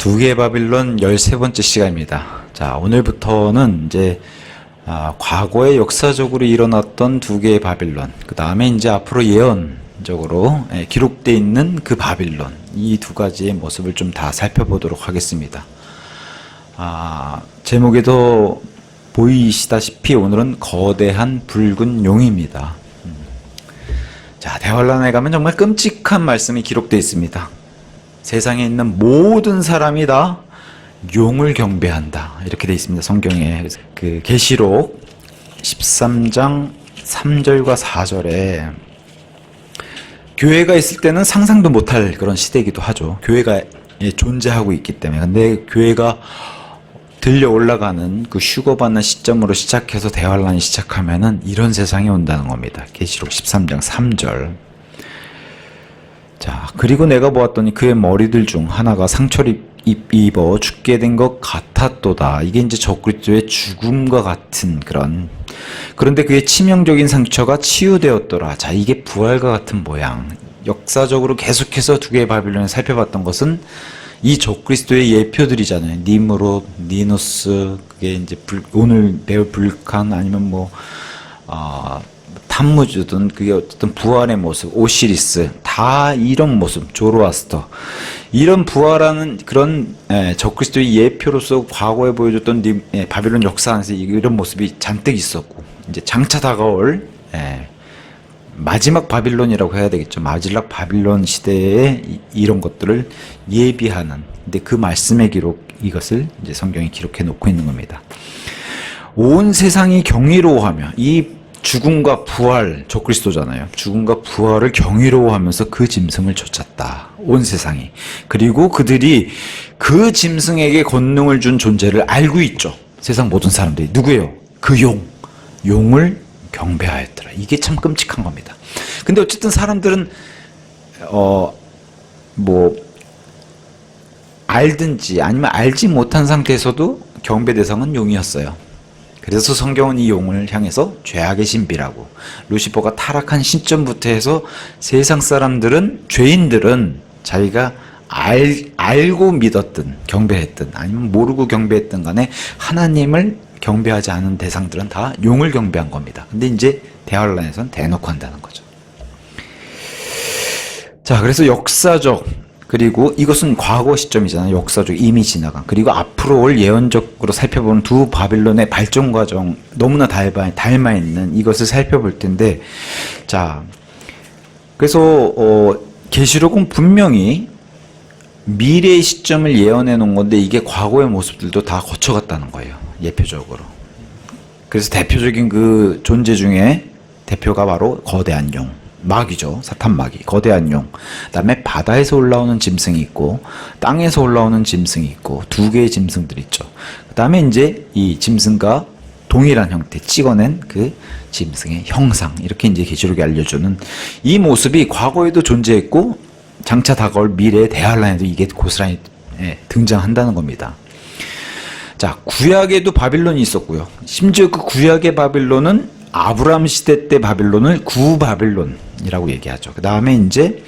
두 개의 바빌론 13번째 시간입니다. 자, 오늘부터는 이제 과거에 역사적으로 일어났던 두 개의 바빌론, 그 다음에 이제 앞으로 예언적으로 기록되어 있는 그 바빌론, 이 두 가지의 모습을 좀 다 살펴보도록 하겠습니다. 제목에도 보이시다시피 오늘은 거대한 붉은 용입니다. 자, 대환란에 가면 정말 끔찍한 말씀이 기록되어 있습니다. 세상에 있는 모든 사람이 다 용을 경배한다, 이렇게 되어 있습니다, 성경에. 그 계시록 13장 3절과 4절에 교회가 있을 때는 상상도 못할 그런 시대이기도 하죠. 교회가 존재하고 있기 때문에. 근데 교회가 들려 올라가는 그 휴거받는 시점으로 시작해서 대환란이 시작하면은 이런 세상이 온다는 겁니다. 계시록 13장 3절. 자, 그리고 내가 보았더니 그의 머리들 중 하나가 상처를 입어 죽게 된 것 같았도다. 이게 이제 적그리스도의 죽음과 같은 그런데 그의 치명적인 상처가 치유되었더라. 자, 이게 부활과 같은 모양. 역사적으로 계속해서 두 개의 바빌론을 살펴봤던 것은 이 적그리스도의 예표들이잖아요. 니므롯, 니누스, 그게 이제 오늘 배울 불칸, 아니면 탐무주든, 그게 어쨌든 부활의 모습, 오시리스, 다 이런 모습, 조로아스터, 이런 부활하는 그런 적그리스도의 예표로서 과거에 보여줬던 바빌론 역사 안에서 이런 모습이 잔뜩 있었고, 이제 장차 다가올 마지막 바빌론이라고 해야 되겠죠. 마지막 바빌론 시대에 이런 것들을 예비하는, 근데 그 말씀의 기록, 이것을 이제 성경이 기록해 놓고 있는 겁니다. 온 세상이 경이로워하며, 이 죽음과 부활, 적그리스도잖아요. 죽음과 부활을 경이로워하면서 그 짐승을 쫓았다, 온 세상이. 그리고 그들이 그 짐승에게 권능을 준 존재를 알고 있죠. 세상 모든 사람들이. 누구예요? 그 용을 경배하였더라. 이게 참 끔찍한 겁니다. 근데 어쨌든 사람들은 알든지 아니면 알지 못한 상태에서도 경배 대상은 용이었어요. 그래서 성경은 이 용을 향해서 죄악의 신비라고, 루시퍼가 타락한 시점부터 해서 세상 사람들은, 죄인들은 자기가 알고 믿었든 경배했든 아니면 모르고 경배했든 간에 하나님을 경배하지 않은 대상들은 다 용을 경배한 겁니다. 근데 이제 대환란에서는 대놓고 한다는 거죠. 자, 그래서 역사적, 그리고 이것은 과거 시점이잖아요. 역사적, 이미 지나간. 그리고 앞으로 올 예언적으로 살펴보는 두 바빌론의 발전 과정, 너무나 닮아 있는 이것을 살펴볼 텐데, 자, 그래서 계시록은 분명히 미래의 시점을 예언해 놓은 건데 이게 과거의 모습들도 다 거쳐갔다는 거예요, 예표적으로. 그래서 대표적인 그 존재 중에 대표가 바로 거대한 용, 마귀죠. 사탄 마귀, 거대한 용. 그다음에 바다에서 올라오는 짐승이 있고 땅에서 올라오는 짐승이 있고 두 개의 짐승들이 있죠. 그다음에 이제 이 짐승과 동일한 형태 찍어낸 그 짐승의 형상, 이렇게 이제 계시록이 알려주는 이 모습이 과거에도 존재했고 장차 다가올 미래의 대환란에도 이게 고스란히 등장한다는 겁니다. 자, 구약에도 바빌론이 있었고요. 심지어 그 구약의 바빌론은 아브라함 시대 때 바빌론을 구바빌론이라고 얘기하죠. 그 다음에 이제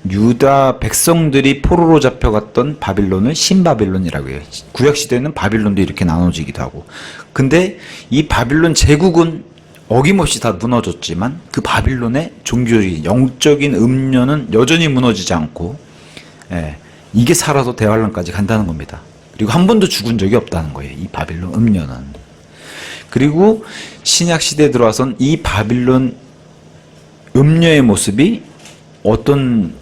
유다 백성들이 포로로 잡혀갔던 바빌론을 신바빌론이라고 해요. 구약 시대에는 바빌론도 이렇게 나눠지기도 하고. 근데 이 바빌론 제국은 어김없이 다 무너졌지만 그 바빌론의 종교적인, 영적인 음료는 여전히 무너지지 않고, 이게 살아서 대환란까지 간다는 겁니다. 그리고 한 번도 죽은 적이 없다는 거예요, 이 바빌론 음료는. 그리고 신약 시대에 들어와선 이 바빌론 음료의 모습이 어떤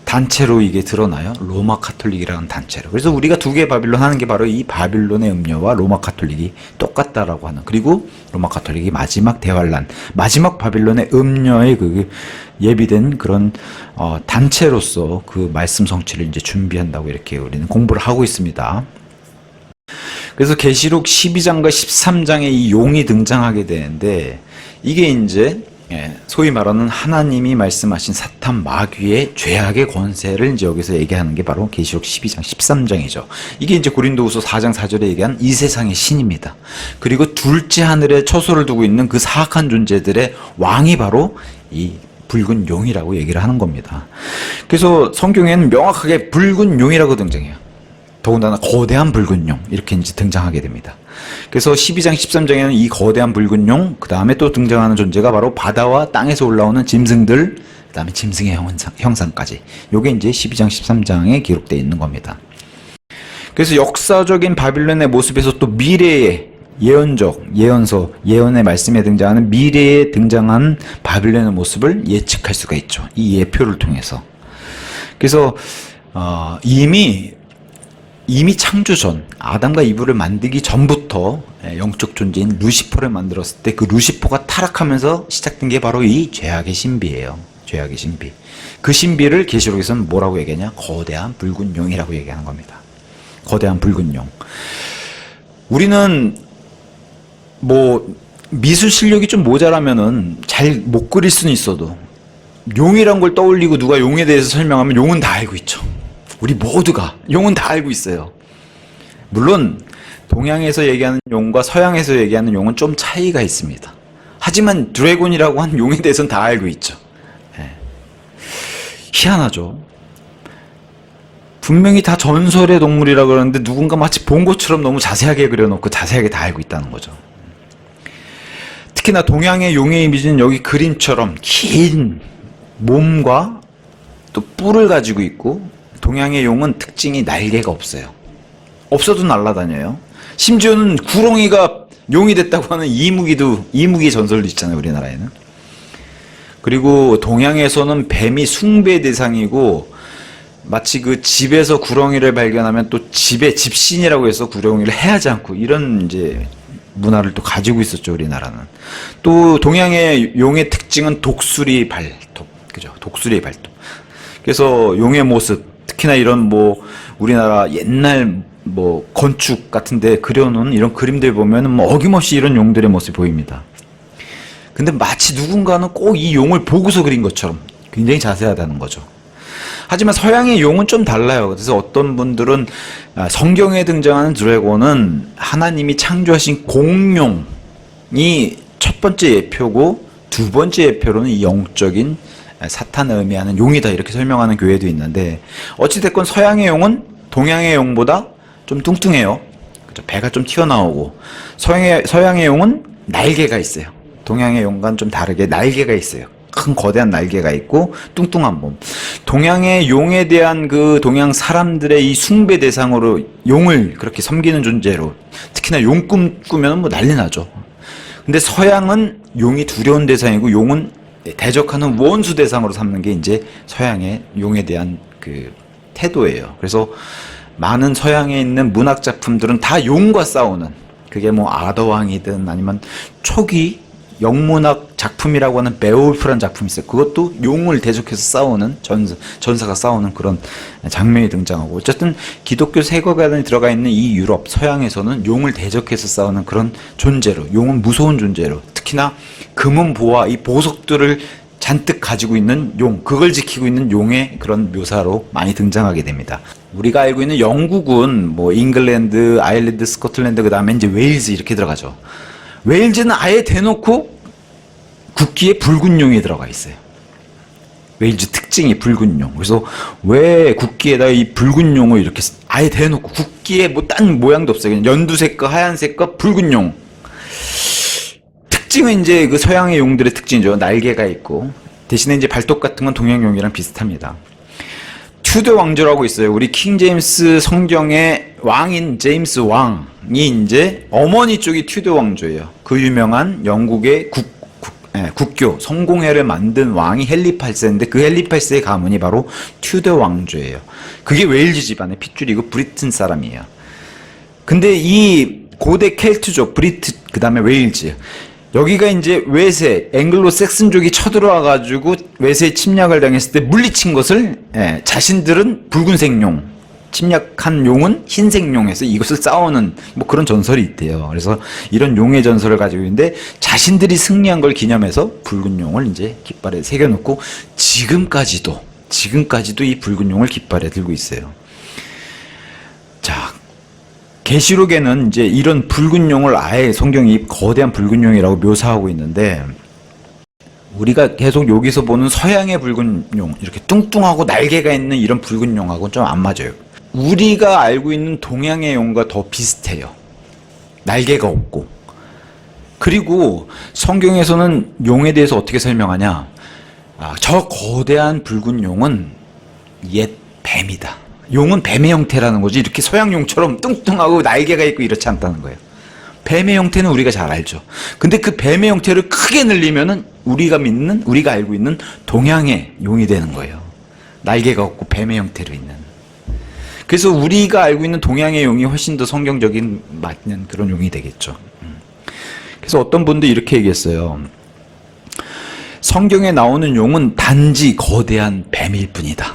단체로 이게 드러나요? 로마 카톨릭이라는 단체로. 그래서 우리가 두 개의 바빌론 하는 게 바로 이 바빌론의 음료와 로마 카톨릭이 똑같다라고 하는, 그리고 로마 카톨릭이 마지막 대환란, 마지막 바빌론의 음료의 그 예비된 그런 단체로서 그 말씀 성취를 이제 준비한다고 이렇게 우리는 공부를 하고 있습니다. 그래서 계시록 12장과 13장에 이 용이 등장하게 되는데, 이게 이제 소위 말하는 하나님이 말씀하신 사탄 마귀의 죄악의 권세를 이제 여기서 얘기하는 게 바로 계시록 12장 13장이죠. 이게 이제 고린도후서 4장 4절에 얘기한 이 세상의 신입니다. 그리고 둘째 하늘에 처소를 두고 있는 그 사악한 존재들의 왕이 바로 이 붉은 용이라고 얘기를 하는 겁니다. 그래서 성경에는 명확하게 붉은 용이라고 등장해요. 더군다나 거대한 붉은 용 이렇게 이제 등장하게 됩니다. 그래서 12장 13장에는 이 거대한 붉은 용, 그 다음에 또 등장하는 존재가 바로 바다와 땅에서 올라오는 짐승들, 그 다음에 짐승의 형상까지. 요게 이제 12장 13장에 기록되어 있는 겁니다. 그래서 역사적인 바빌론의 모습에서 또 미래의 예언의 말씀에 등장하는 미래에 등장한 바빌론의 모습을 예측할 수가 있죠. 이 예표를 통해서. 그래서 이미 창조 전, 아담과 이브를 만들기 전부터 영적 존재인 루시퍼를 만들었을 때 그 루시퍼가 타락하면서 시작된 게 바로 이 죄악의 신비예요. 죄악의 신비. 그 신비를 계시록에서는 뭐라고 얘기하냐? 거대한 붉은 용이라고 얘기하는 겁니다. 거대한 붉은 용. 우리는 뭐 미술 실력이 좀 모자라면은 잘 못 그릴 수는 있어도 용이란 걸 떠올리고 누가 용에 대해서 설명하면 용은 다 알고 있죠. 우리 모두가 용은 다 알고 있어요. 물론 동양에서 얘기하는 용과 서양에서 얘기하는 용은 좀 차이가 있습니다. 하지만 드래곤이라고 하는 용에 대해서는 다 알고 있죠. 희한하죠. 분명히 다 전설의 동물이라고 그러는데 누군가 마치 본 것처럼 너무 자세하게 그려놓고 자세하게 다 알고 있다는 거죠. 특히나 동양의 용의 이미지는 여기 그림처럼 긴 몸과 또 뿔을 가지고 있고, 동양의 용은 특징이 날개가 없어요. 없어도 날아다녀요. 심지어는 구렁이가 용이 됐다고 하는 이무기 전설도 있잖아요, 우리나라에는. 그리고 동양에서는 뱀이 숭배 대상이고, 마치 그 집에서 구렁이를 발견하면 또 집신이라고 해서 구렁이를 해하지 않고, 이런 이제 문화를 또 가지고 있었죠, 우리나라는. 또 동양의 용의 특징은 독수리 발톱, 그죠? 독수리 발톱. 그래서 용의 모습, 특히나 이런 뭐 우리나라 옛날 뭐 건축 같은데 그려놓은 이런 그림들 보면은 뭐 어김없이 이런 용들의 모습이 보입니다. 근데 마치 누군가는 꼭 이 용을 보고서 그린 것처럼 굉장히 자세하다는 거죠. 하지만 서양의 용은 좀 달라요. 그래서 어떤 분들은 성경에 등장하는 드래곤은 하나님이 창조하신 공룡이 첫 번째 예표고, 두 번째 예표로는 이 영적인 사탄을 의미하는 용이다, 이렇게 설명하는 교회도 있는데, 어찌됐건 서양의 용은 동양의 용보다 좀 뚱뚱해요. 그죠? 배가 좀 튀어나오고, 서양의 용은 날개가 있어요. 동양의 용과는 좀 다르게 날개가 있어요. 큰 거대한 날개가 있고 뚱뚱한 몸. 동양의 용에 대한 그 동양 사람들의 이 숭배 대상으로 용을 그렇게 섬기는 존재로, 특히나 용 꾸면 뭐 난리 나죠. 근데 서양은 용이 두려운 대상이고, 용은 대적하는 원수 대상으로 삼는 게 이제 서양의 용에 대한 그 태도예요. 그래서 많은 서양에 있는 문학 작품들은 다 용과 싸우는, 그게 뭐 아더왕이든 아니면 초기 영문학 작품이라고 하는 베오울프라는 작품이 있어요. 그것도 용을 대적해서 싸우는, 전사가 싸우는 그런 장면이 등장하고, 어쨌든 기독교 세계관에 들어가 있는 이 유럽, 서양에서는 용을 대적해서 싸우는 그런 존재로, 용은 무서운 존재로, 특히나 금은보화, 이 보석들을 잔뜩 가지고 있는 용, 그걸 지키고 있는 용의 그런 묘사로 많이 등장하게 됩니다. 우리가 알고 있는 영국은 뭐 잉글랜드, 아일랜드, 스코틀랜드, 그 다음에 이제 웨일즈 이렇게 들어가죠. 웨일즈는 아예 대놓고 국기에 붉은 용이 들어가 있어요. 웨일즈 특징이 붉은 용. 그래서 왜 국기에다 이 붉은 용을 이렇게 아예 대놓고, 국기에 뭐 딴 모양도 없어요. 그냥 연두색과 하얀색과 붉은 용. 특징은 이제 그 서양의 용들의 특징이죠. 날개가 있고, 대신에 이제 발톱 같은 건 동양용이랑 비슷합니다. 튜더 왕조라고 있어요. 우리 킹 제임스 성경의 왕인 제임스 왕이 이제 어머니 쪽이 튜더 왕조예요. 그 유명한 영국의 국교 성공회를 만든 왕이 헨리 8세인데, 그 헨리 8세의 가문이 바로 튜더 왕조예요. 그게 웨일즈 집안의 핏줄이고 브리튼 사람이에요. 근데 이 고대 켈트족, 그 다음에 웨일즈, 여기가 이제 외세, 앵글로 섹슨족이 쳐들어와가지고 외세의 침략을 당했을 때 물리친 것을, 자신들은 붉은색 용, 침략한 용은 흰색 용에서 이것을 싸우는 뭐 그런 전설이 있대요. 그래서 이런 용의 전설을 가지고 있는데, 자신들이 승리한 걸 기념해서 붉은 용을 이제 깃발에 새겨놓고, 지금까지도 이 붉은 용을 깃발에 들고 있어요. 자, 계시록에는 이제 이런 붉은 용을 아예 성경이 거대한 붉은 용이라고 묘사하고 있는데, 우리가 계속 여기서 보는 서양의 붉은 용, 이렇게 뚱뚱하고 날개가 있는 이런 붉은 용하고는 좀 안 맞아요. 우리가 알고 있는 동양의 용과 더 비슷해요. 날개가 없고. 그리고 성경에서는 용에 대해서 어떻게 설명하냐? 저 거대한 붉은 용은 옛 뱀이다. 용은 뱀의 형태라는 거지, 이렇게 서양 용처럼 뚱뚱하고 날개가 있고 이렇지 않다는 거예요. 뱀의 형태는 우리가 잘 알죠. 근데 그 뱀의 형태를 크게 늘리면은 우리가 알고 있는 동양의 용이 되는 거예요. 날개가 없고 뱀의 형태로 있는. 그래서 우리가 알고 있는 동양의 용이 훨씬 더 성경적인 맞는 그런 용이 되겠죠. 그래서 어떤 분도 이렇게 얘기했어요. 성경에 나오는 용은 단지 거대한 뱀일 뿐이다.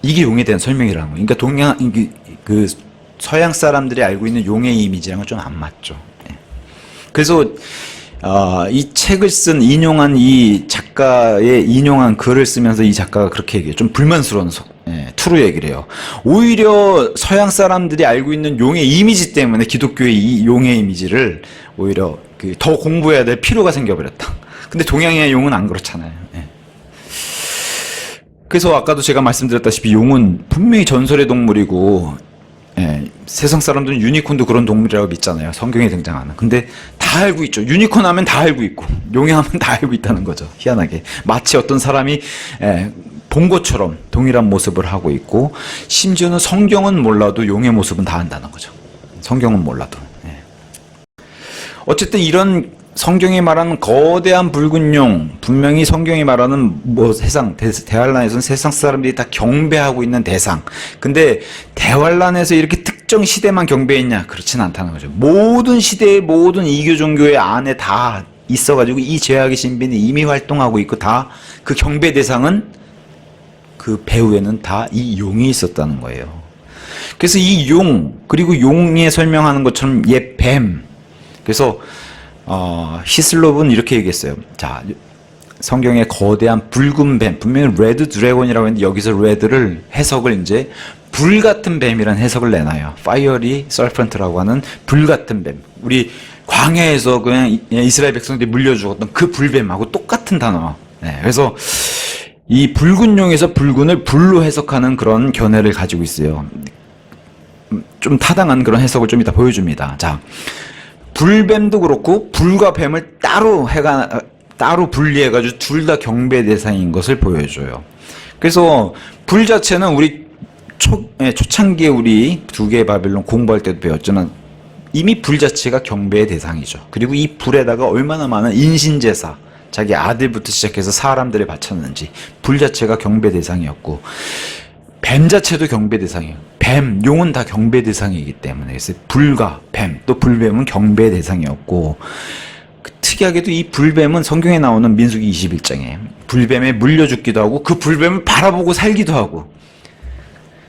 이게 용에 대한 설명이라는 거예요. 그러니까 그 서양 사람들이 알고 있는 용의 이미지랑은 좀 안 맞죠. 그래서 이 책을 인용한 이 작가의 인용한 글을 쓰면서 이 작가가 그렇게 얘기해요. 좀 불만스러운 투로 얘기를 해요. 오히려 서양 사람들이 알고 있는 용의 이미지 때문에 기독교의 이 용의 이미지를 오히려 더 공부해야 될 필요가 생겨버렸다. 근데 동양의 용은 안 그렇잖아요. 그래서 아까도 제가 말씀드렸다시피 용은 분명히 전설의 동물이고, 세상 사람들은 유니콘도 그런 동물이라고 믿잖아요. 성경에 등장하는. 근데 다 알고 있죠. 유니콘 하면 다 알고 있고, 용이 하면 다 알고 있다는 거죠. 희한하게. 마치 어떤 사람이 본 것처럼 동일한 모습을 하고 있고, 심지어는 성경은 몰라도 용의 모습은 다 안다는 거죠. 성경은 몰라도. 어쨌든 이런 성경이 말하는 거대한 붉은 용, 분명히 성경이 말하는 대환란에서는 세상 사람들이 다 경배하고 있는 대상. 근데 대환란에서 이렇게 특정 시대만 경배했냐? 그렇진 않다는 거죠. 모든 시대의 모든 이교 종교의 안에 다 있어가지고 이 죄악의 신비는 이미 활동하고 있고, 다 그 경배 대상은 그 배후에는 다 이 용이 있었다는 거예요. 그래서 이 용, 그리고 용에 설명하는 것처럼 옛 뱀. 그래서 히슬롭은 이렇게 얘기했어요. 자, 성경의 거대한 붉은 뱀, 분명히 레드 드래곤이라고 했는데 여기서 레드를 해석을 이제 불 같은 뱀이라는 해석을 내놔요. 파이어리 서펀트라고 하는 불 같은 뱀. 우리 광야에서 그냥 이스라엘 백성들이 물려 죽었던 그 불뱀하고 똑같은 단어. 그래서 이 붉은 용에서 붉은을 불로 해석하는 그런 견해를 가지고 있어요. 좀 타당한 그런 해석을 좀 이따 보여줍니다. 자, 불뱀도 그렇고 불과 뱀을 따로 분리해가지고 둘 다 경배 대상인 것을 보여줘요. 그래서 불 자체는 우리 초창기에 우리 두 개의 바빌론 공부할 때도 배웠지만 이미 불 자체가 경배의 대상이죠. 그리고 이 불에다가 얼마나 많은 인신제사, 자기 아들부터 시작해서 사람들을 바쳤는지, 불 자체가 경배 대상이었고, 뱀 자체도 경배 대상이에요. 뱀, 용은 다 경배 대상이기 때문에. 그래서 불과 뱀, 또 불뱀은 경배 대상이었고, 특이하게도 이 불뱀은 성경에 나오는 민수기 21장에 불뱀에 물려 죽기도 하고, 그 불뱀을 바라보고 살기도 하고.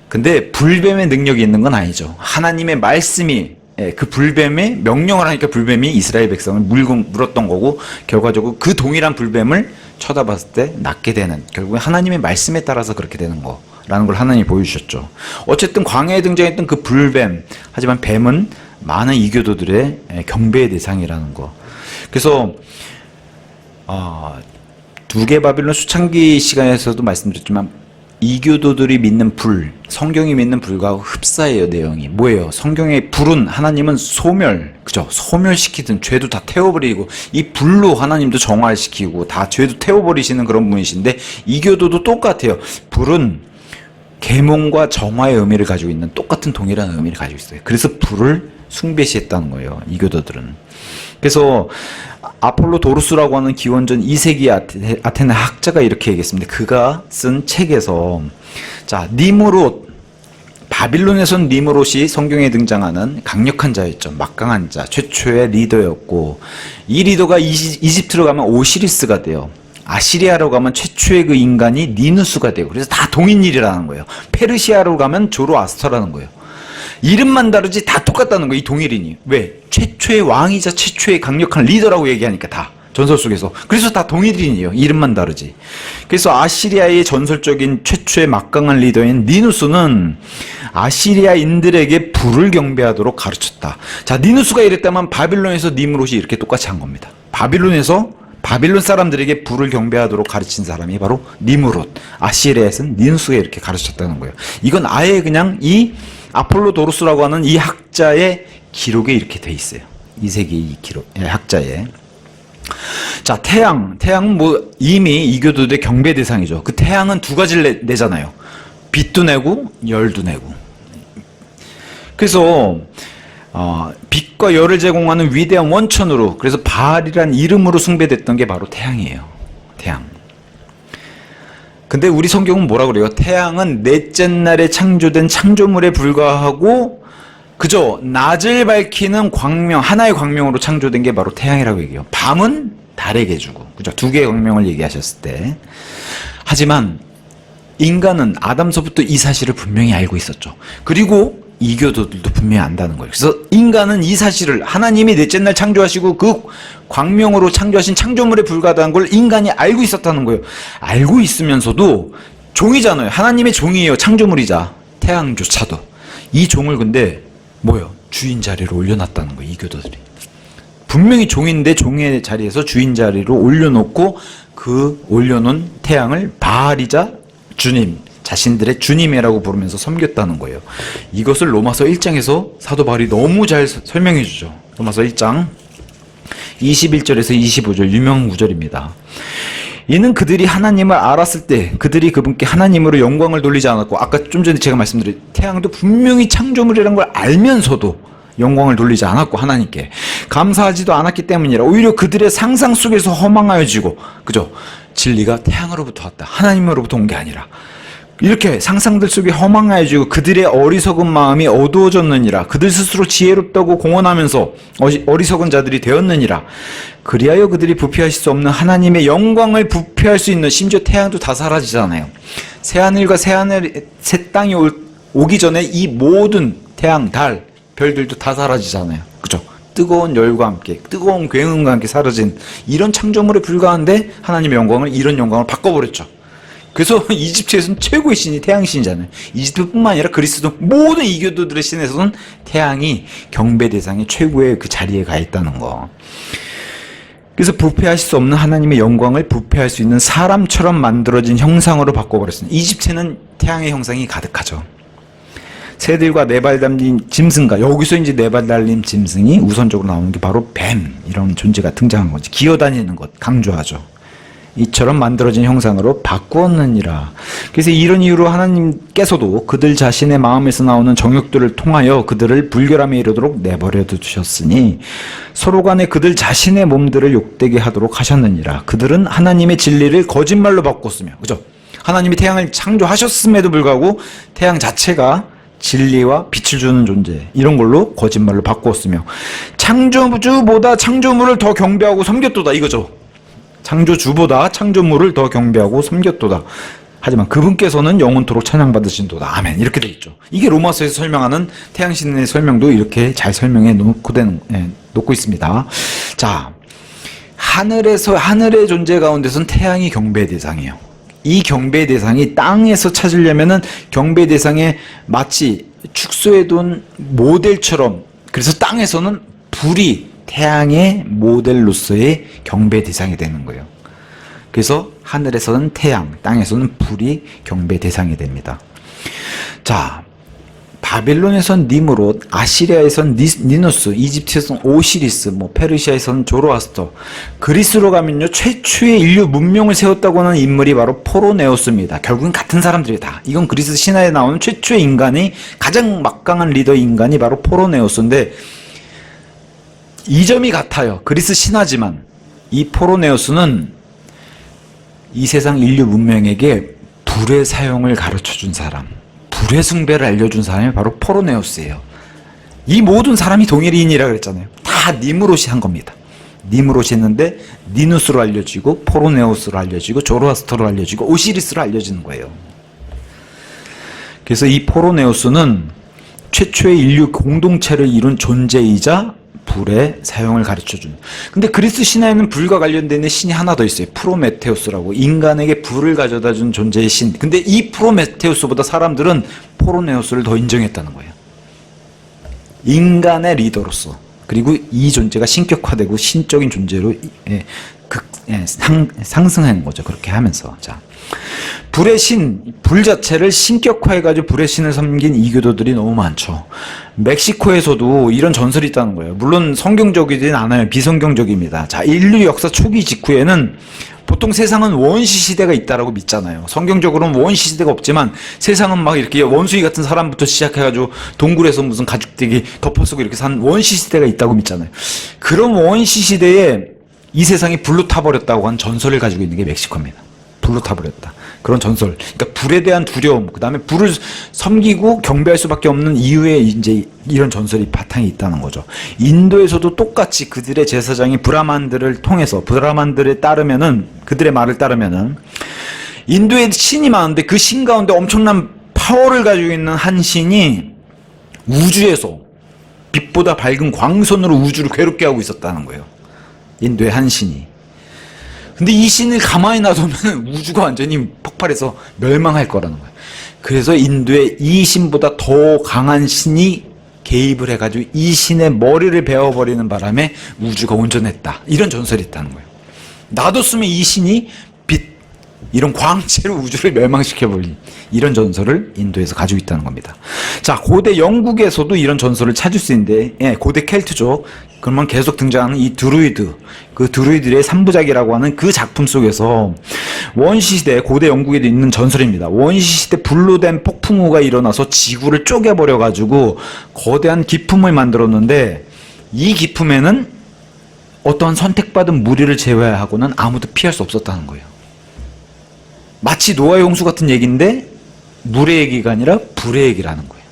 근데 불뱀의 능력이 있는 건 아니죠. 하나님의 말씀이, 그 불뱀에 명령을 하니까 불뱀이 이스라엘 백성을 물었던 거고, 결과적으로 그 동일한 불뱀을 쳐다봤을 때 낫게 되는, 결국에 하나님의 말씀에 따라서 그렇게 되는 거라는 걸 하나님이 보여주셨죠. 어쨌든 광야에 등장했던 그 불뱀, 하지만 뱀은 많은 이교도들의 경배의 대상이라는 거. 그래서 두 개 바빌론 수창기 시간에서도 말씀드렸지만, 이교도들이 믿는 불, 성경이 믿는 불과 흡사해요. 내용이 뭐예요? 성경의 불은 하나님은 그죠? 소멸시키든 죄도 다 태워버리고, 이 불로 하나님도 정화시키고 다 죄도 태워버리시는 그런 분이신데, 이교도도 똑같아요. 불은 계몽과 정화의 의미를 가지고 있는 똑같은 동일한 의미를 가지고 있어요. 그래서 불을 숭배시했다는 거예요, 이교도들은. 그래서 아폴로도루스라고 하는 기원전 2세기 아테네 학자가 이렇게 얘기했습니다. 그가 쓴 책에서, 자, 니므롯, 바빌론에선 니므롯이 성경에 등장하는 강력한 자였죠. 막강한 자, 최초의 리더였고, 이 리더가 이집트로 가면 오시리스가 돼요. 아시리아로 가면 최초의 그 인간이 니누스가 되고, 그래서 다 동일이라는 거예요. 페르시아로 가면 조로아스터라는 거예요. 이름만 다르지 다 똑같다는 거예요, 이 동일인이. 왜? 최초의 왕이자 최초의 강력한 리더라고 얘기하니까, 다 전설 속에서. 그래서 다 동일인이에요, 이름만 다르지. 그래서 아시리아의 전설적인 최초의 막강한 리더인 니누스는 아시리아인들에게 불을 경배하도록 가르쳤다. 자, 니누스가 이랬다면 바빌론에서 니므롯이 이렇게 똑같이 한 겁니다. 바빌론에서 바빌론 사람들에게 불을 경배하도록 가르친 사람이 바로 니무롯, 아시리아에서는 니누스가 이렇게 가르쳤다는 거예요. 이건 아예 그냥 이 아폴로도로스라고 하는 이 학자의 기록에 이렇게 돼 있어요. 2세기 이 기록, 학자의. 자, 태양은 뭐 이미 이교도들의 경배 대상이죠. 그 태양은 두 가지를 내잖아요. 빛도 내고 열도 내고. 그래서 빛과 열을 제공하는 위대한 원천으로, 그래서 바알이란 이름으로 숭배됐던 게 바로 태양이에요. 태양. 근데 우리 성경은 뭐라 그래요? 태양은 넷째 날에 창조된 창조물에 불과하고 그저 낮을 밝히는 광명, 하나의 광명으로 창조된 게 바로 태양이라고 얘기해요. 밤은 달에게 주고, 그죠? 두 개의 광명을 얘기하셨을 때. 하지만 인간은 아담서부터 이 사실을 분명히 알고 있었죠. 그리고 이교도들도 분명히 안다는 거예요. 그래서 인간은 이 사실을, 하나님이 넷째 날 창조하시고 그 광명으로 창조하신 창조물에 불과하다는 걸 인간이 알고 있었다는 거예요. 알고 있으면서도 종이잖아요. 하나님의 종이에요. 창조물이자 태양조차도. 이 종을 근데 뭐예요? 주인 자리로 올려놨다는 거예요. 이교도들이. 분명히 종인데 종의 자리에서 주인 자리로 올려놓고 그 올려놓은 태양을 바알이자 주님, 자신들의 주님이라고 부르면서 섬겼다는 거예요. 이것을 로마서 1장에서 사도 바울이 너무 잘 설명해 주죠. 로마서 1장 21절에서 25절 유명 구절입니다. 이는 그들이 하나님을 알았을 때 그들이 그분께 하나님으로 영광을 돌리지 않았고, 아까 좀 전에 제가 말씀드린 태양도 분명히 창조물이라는 걸 알면서도 영광을 돌리지 않았고 하나님께 감사하지도 않았기 때문이라 오히려 그들의 상상 속에서 허망하여지고, 그죠? 진리가 태양으로부터 왔다, 하나님으로부터 온 게 아니라 이렇게 상상들 속에 허망하여지고 그들의 어리석은 마음이 어두워졌느니라. 그들 스스로 지혜롭다고 공언하면서 어리석은 자들이 되었느니라. 그리하여 그들이 부패하실 수 없는 하나님의 영광을 부패할 수 있는, 심지어 태양도 다 사라지잖아요. 새하늘과 새 땅이 오기 전에 이 모든 태양, 달, 별들도 다 사라지잖아요. 그죠? 뜨거운 열과 함께, 뜨거운 굉음과 함께 사라진 이런 창조물에 불과한데 하나님의 영광을, 이런 영광을 바꿔버렸죠. 그래서 이집트에서는 최고의 신이 태양신이잖아요. 이집트뿐만 아니라 그리스도 모든 이교도들의 신에서는 태양이 경배 대상의 최고의 그 자리에 가 있다는 거. 그래서 부패하실 수 없는 하나님의 영광을 부패할 수 있는 사람처럼 만들어진 형상으로 바꿔버렸습니다. 이집트는 태양의 형상이 가득하죠. 새들과 네 발 달린 짐승과, 여기서 이제 네 발 달린 짐승이 우선적으로 나오는 게 바로 뱀, 이런 존재가 등장한 거지. 기어다니는 것 강조하죠. 이처럼 만들어진 형상으로 바꾸었느니라. 그래서 이런 이유로 하나님께서도 그들 자신의 마음에서 나오는 정욕들을 통하여 그들을 불결함에 이르도록 내버려 두셨으니 서로 간에 그들 자신의 몸들을 욕되게 하도록 하셨느니라. 그들은 하나님의 진리를 거짓말로 바꿨으며, 그죠? 하나님이 태양을 창조하셨음에도 불구하고 태양 자체가 진리와 빛을 주는 존재, 이런 걸로 거짓말로 바꾸었으며 창조주보다 창조물을 더 경배하고 섬겼도다, 이거죠. 창조주보다 창조물을 더 경배하고 섬겼도다. 하지만 그분께서는 영원토록 찬양받으신도다. 아멘. 이렇게 돼 있죠. 이게 로마서에서 설명하는 태양신의 설명도 이렇게 잘 설명해 놓고 있습니다. 자, 하늘의 존재 가운데서는 태양이 경배 대상이에요. 이 경배 대상이 땅에서 찾으려면은 경배 대상에 마치 축소해둔 모델처럼, 그래서 땅에서는 불이 태양의 모델로서의 경배 대상이 되는 거예요. 그래서 하늘에서는 태양, 땅에서는 불이 경배 대상이 됩니다. 자, 바빌론에선 니므롯, 아시리아에선 니누스, 이집트에선 오시리스, 페르시아에선 조로아스터, 그리스로 가면요 최초의 인류 문명을 세웠다고 하는 인물이 바로 포로네오스입니다. 결국은 같은 사람들이다. 이건 그리스 신화에 나오는 최초의 인간이, 가장 막강한 리더 인간이 바로 포로네오스인데, 이 점이 같아요. 그리스 신화지만 이 포로네오스는 이 세상 인류 문명에게 불의 사용을 가르쳐준 사람, 불의 숭배를 알려준 사람이 바로 포로네오스예요. 이 모든 사람이 동일인이라 그랬잖아요. 다 니무롯이 한 겁니다. 니무롯이 했는데 니누스로 알려지고 포로네오스로 알려지고 조로아스터로 알려지고 오시리스로 알려지는 거예요. 그래서 이 포로네오스는 최초의 인류 공동체를 이룬 존재이자 불의 사용을 가르쳐준. 근데 그리스 신화에는 불과 관련된 신이 하나 더 있어요. 프로메테우스라고, 인간에게 불을 가져다 준 존재의 신. 근데 이 프로메테우스보다 사람들은 포로네우스를 더 인정했다는 거예요. 인간의 리더로서. 그리고 이 존재가 신격화되고 신적인 존재로 상승한 거죠. 그렇게 하면서. 자. 불의 신, 불 자체를 신격화해가지고 불의 신을 섬긴 이교도들이 너무 많죠. 멕시코에서도 이런 전설이 있다는 거예요. 물론 성경적이진 않아요. 비성경적입니다. 자, 인류 역사 초기 직후에는 보통 세상은 원시 시대가 있다라고 믿잖아요. 성경적으로는 원시 시대가 없지만 세상은 막 이렇게 원숭이 같은 사람부터 시작해가지고 동굴에서 무슨 가죽대기 덮어쓰고 이렇게 산 원시 시대가 있다고 믿잖아요. 그런 원시 시대에 이 세상이 불로 타버렸다고 한 전설을 가지고 있는 게 멕시코입니다. 불로 타버렸다. 그런 전설. 그러니까 불에 대한 두려움, 그 다음에 불을 섬기고 경배할 수밖에 없는 이유에 이제 이런 전설이 바탕이 있다는 거죠. 인도에서도 똑같이 그들의 제사장이 브라만들을 통해서, 브라만들에 따르면은, 그들의 말을 따르면은, 인도에 신이 많은데 그 신 가운데 엄청난 파워를 가지고 있는 한 신이 우주에서 빛보다 밝은 광선으로 우주를 괴롭게 하고 있었다는 거예요. 인도의 한 신이. 근데 이 신을 가만히 놔두면 우주가 완전히 폭발해서 멸망할 거라는 거예요. 그래서 인도에 이 신보다 더 강한 신이 개입을 해가지고 이 신의 머리를 베어버리는 바람에 우주가 온전했다. 이런 전설이 있다는 거예요. 놔뒀으면 이 신이 빛, 이런 광채로 우주를 멸망시켜버린 이런 전설을 인도에서 가지고 있다는 겁니다. 자, 고대 영국에서도 이런 전설을 찾을 수 있는데, 예, 고대 켈트족, 그러면 계속 등장하는 이 드루이드, 그 드루이드의 3부작이라고 하는 그 작품 속에서 원시시대, 고대 영국에도 있는 전설입니다. 원시시대 불로 된 폭풍우가 일어나서 지구를 쪼개버려가지고 거대한 기품을 만들었는데 이 기품에는 어떠한 선택받은 무리를 제외하고는 아무도 피할 수 없었다는 거예요. 마치 노아의 홍수 같은 얘기인데 물의 얘기가 아니라 불의 얘기라는 거예요.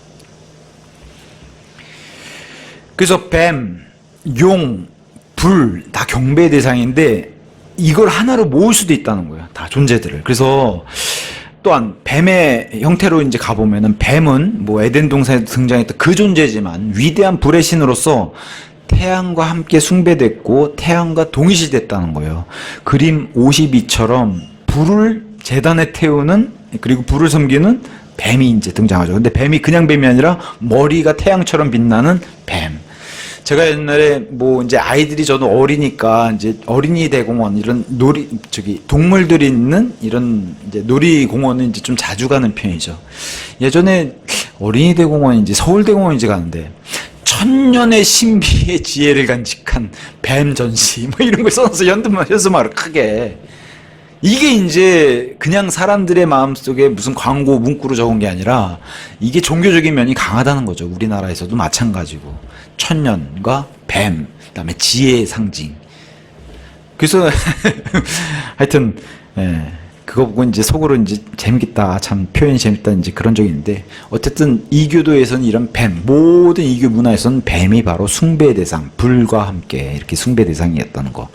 그래서 뱀, 용, 불 다 경배의 대상인데 이걸 하나로 모을 수도 있다는 거예요. 다 존재들을. 그래서 또한 뱀의 형태로 이제 가보면은 뱀은 뭐 에덴 동산에 등장했던 그 존재지만 위대한 불의 신으로서 태양과 함께 숭배됐고 태양과 동일시됐다는 거예요. 그림 52처럼 불을 재단에 태우는, 그리고 불을 섬기는 뱀이 이제 등장하죠. 근데 뱀이 그냥 뱀이 아니라 머리가 태양처럼 빛나는 뱀. 제가 옛날에 뭐 이제 아이들이 저도 어리니까 이제 어린이 대공원 이런 동물들이 있는 이런 이제 놀이공원은 이제 좀 자주 가는 편이죠. 예전에 어린이 대공원인지 서울대공원인지 가는데 천년의 신비의 지혜를 간직한 뱀 전시 뭐 이런 걸 써놔서 현수막을 크게. 이게 이제 그냥 사람들의 마음속에 무슨 광고 문구로 적은 게 아니라 이게 종교적인 면이 강하다는 거죠. 우리나라에서도 마찬가지고. 천년과 뱀, 그다음에 지혜의 상징. 그래서 하여튼 그거 보고 이제 속으로 이제 재밌겠다, 참 표현이 재밌다 이제 그런 적이 있는데 어쨌든 이교도에서는 이런 뱀, 모든 이교 문화에서는 뱀이 바로 숭배의 대상, 불과 함께 이렇게 숭배 대상이었다는 거.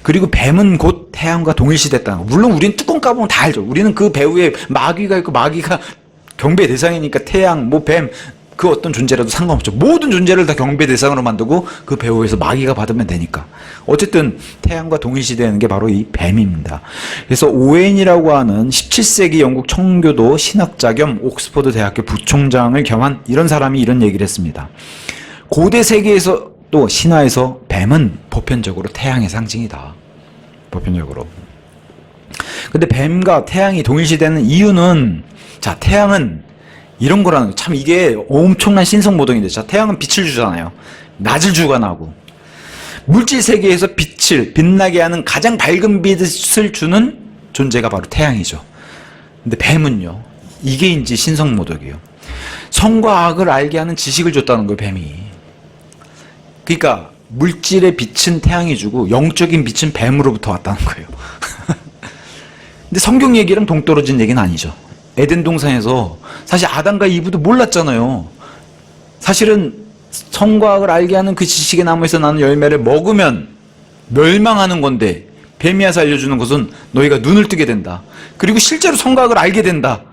그리고 뱀은 곧 태양과 동일시됐다는 거. 물론 우리는 뚜껑 까보면 다 알죠. 우리는 그 배후에 마귀가 있고 마귀가 경배 대상이니까 태양, 뭐 뱀, 그 어떤 존재라도 상관없죠. 모든 존재를 다 경배 대상으로 만들고 그 배후에서 마귀가 받으면 되니까. 어쨌든 태양과 동일시되는 게 바로 이 뱀입니다. 그래서 오웬이라고 하는 17세기 영국 청교도 신학자 겸 옥스퍼드 대학교 부총장을 겸한 이런 사람이 이런 얘기를 했습니다. 고대 세계에서 또 신화에서 뱀은 보편적으로 태양의 상징이다. 보편적으로. 근데 뱀과 태양이 동일시되는 이유는, 자, 태양은 이런 거라는, 참 이게 엄청난 신성모독인데, 자, 태양은 빛을 주잖아요. 낮을 주관하고. 물질 세계에서 빛을 빛나게 하는 가장 밝은 빛을 주는 존재가 바로 태양이죠. 근데 뱀은요, 이게 이제 신성모독이에요. 선과 악을 알게 하는 지식을 줬다는 거예요, 뱀이. 그러니까 물질의 빛은 태양이 주고 영적인 빛은 뱀으로부터 왔다는 거예요. 근데 성경 얘기랑 동떨어진 얘기는 아니죠. 에덴 동산에서 사실 아담과 이브도 몰랐잖아요. 사실은 선과 악을 알게 하는 그 지식의 나무에서 나는 열매를 먹으면 멸망하는 건데 뱀이 와서 알려주는 것은 너희가 눈을 뜨게 된다. 그리고 실제로 선과 악을 알게 된다.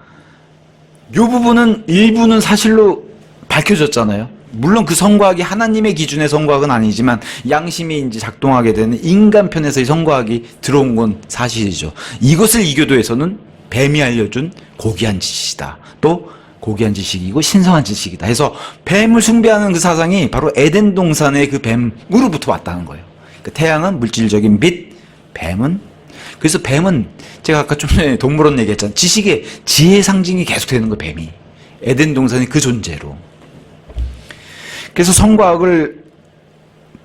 이 부분은 일부는 사실로 밝혀졌잖아요. 물론 그 선과 악이 하나님의 기준의 선과 악은 아니지만 양심이 이제 작동하게 되는 인간 편에서의 선과 악이 들어온 건 사실이죠. 이것을 이교도에서는 뱀이 알려준 고귀한 지식이다. 또 고귀한 지식이고 신성한 지식이다. 해서 뱀을 숭배하는 그 사상이 바로 에덴 동산의 그 뱀으로부터 왔다는 거예요. 그 태양은 물질적인 빛, 뱀은 그래서 뱀은 제가 아까 좀 전에 동물원 얘기했잖아요. 지식의 지혜 상징이 계속 되는 거예요. 뱀이 에덴 동산의 그 존재로. 그래서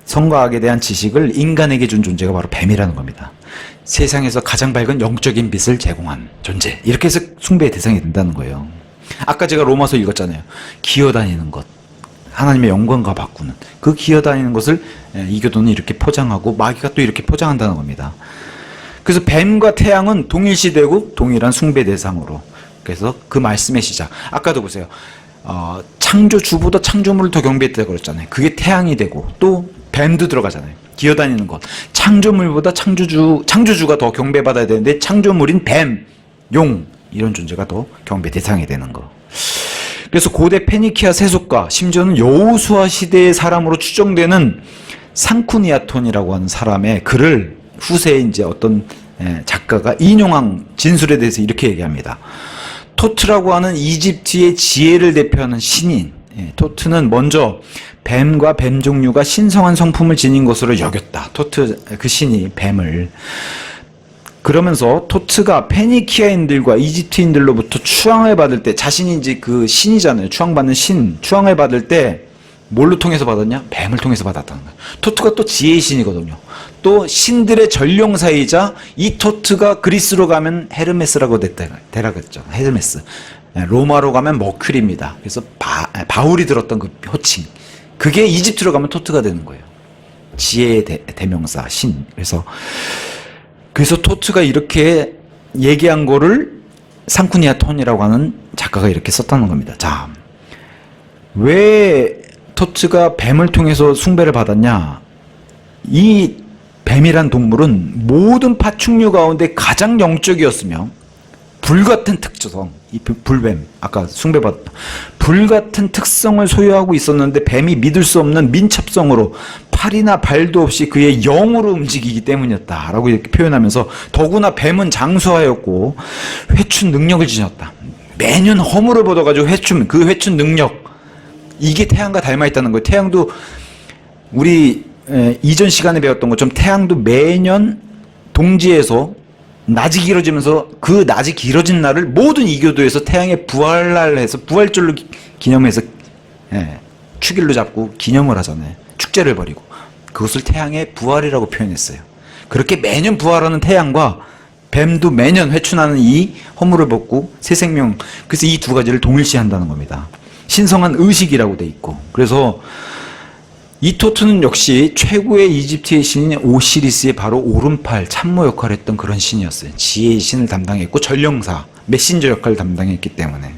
성과학에 대한 지식을 인간에게 준 존재가 바로 뱀이라는 겁니다. 세상에서 가장 밝은 영적인 빛을 제공한 존재. 이렇게 해서 숭배의 대상이 된다는 거예요. 아까 제가 로마서 읽었잖아요. 기어다니는 것. 하나님의 영광과 바꾸는. 그 기어다니는 것을 이교도는 이렇게 포장하고 마귀가 또 이렇게 포장한다는 겁니다. 그래서 뱀과 태양은 동일시되고 동일한 숭배 대상으로. 그래서 그 말씀의 시작. 아까도 보세요. 창조주보다 창조물을 더 경배했다고 그랬잖아요. 그게 태양이 되고 또 뱀도 들어가잖아요. 기어다니는 것. 창조물보다 창조주가 더 경배받아야 되는데 창조물인 뱀, 용 이런 존재가 더 경배 대상이 되는 거. 그래서 고대 페니키아 세속가 심지어는 여호수아 시대의 사람으로 추정되는 상쿠니아톤이라고 하는 사람의 글을 후세에 이제 어떤 작가가 인용한 진술에 대해서 이렇게 얘기합니다. 토트라고 하는 이집트의 지혜를 대표하는 신인 토트는 먼저 뱀과 뱀 종류가 신성한 성품을 지닌 것으로 여겼다. 토트 그 신이 뱀을 그러면서 토트가 페니키아인들과 이집트인들로부터 추앙을 받을 때 자신이 이제 그 신이잖아요. 추앙받는 신 추앙을 받을 때 뭘로 통해서 받았냐? 뱀을 통해서 받았다는 거예요. 토트가 또 지혜의 신이거든요. 또 신들의 전령사이자 이 토트가 그리스로 가면 헤르메스라고 대라겠죠. 헤르메스. 로마로 가면 머큐리입니다. 그래서 바울이 들었던 그 호칭. 그게 이집트로 가면 토트가 되는 거예요. 지혜의 대명사 신. 그래서 토트가 이렇게 얘기한 거를 상쿠니아톤이라고 하는 작가가 이렇게 썼다는 겁니다. 자, 왜 토트가 뱀을 통해서 숭배를 받았냐? 이 뱀이란 동물은 모든 파충류 가운데 가장 영적이었으며 불같은 특성, 이 불뱀, 아까 숭배받았다. 불같은 특성을 소유하고 있었는데 뱀이 믿을 수 없는 민첩성으로 팔이나 발도 없이 그의 영으로 움직이기 때문이었다라고 이렇게 표현하면서 더구나 뱀은 장수하였고 회춘 능력을 지녔다. 매년 허물을 벗어가지고 그 회춘 능력 이게 태양과 닮아 있다는 거예요. 태양도 우리 이전 시간에 배웠던 것처럼 태양도 매년 동지에서 낮이 길어지면서 그 낮이 길어진 날을 모든 이교도에서 태양의 부활날 해서 부활절로 기념해서 축일로 잡고 기념을 하잖아요. 축제를 벌이고 그것을 태양의 부활이라고 표현했어요. 그렇게 매년 부활하는 태양과 뱀도 매년 회춘하는 이 허물을 벗고 새 생명, 그래서 이 두 가지를 동일시한다는 겁니다. 신성한 의식이라고 돼 있고. 그래서 이 토트는 역시 최고의 이집트의 신인 오시리스의 바로 오른팔 참모 역할을 했던 그런 신이었어요. 지혜의 신을 담당했고 전령사, 메신저 역할을 담당했기 때문에.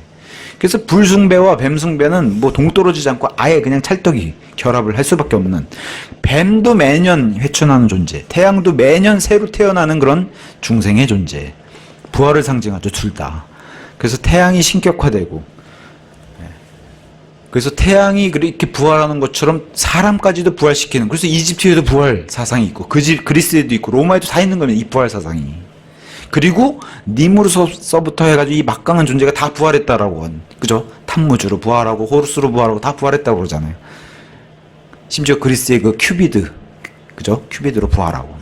그래서 불숭배와 뱀숭배는 뭐 동떨어지지 않고 아예 그냥 찰떡이 결합을 할 수밖에 없는, 뱀도 매년 회춘하는 존재, 태양도 매년 새로 태어나는 그런 중생의 존재, 부활을 상징하죠. 둘 다. 그래서 태양이 신격화되고, 그래서 태양이 그렇게 부활하는 것처럼 사람까지도 부활시키는, 그래서 이집트에도 부활 사상이 있고 그리스에도 있고 로마에도 다 있는 겁니다. 이 부활 사상이. 그리고 니무르서부터 해가지고 이 막강한 존재가 다 부활했다라고 한, 그죠? 탐무주로 부활하고 호루스로 부활하고 다 부활했다고 그러잖아요. 심지어 그리스의 그 큐비드, 그죠? 큐비드로 부활하고.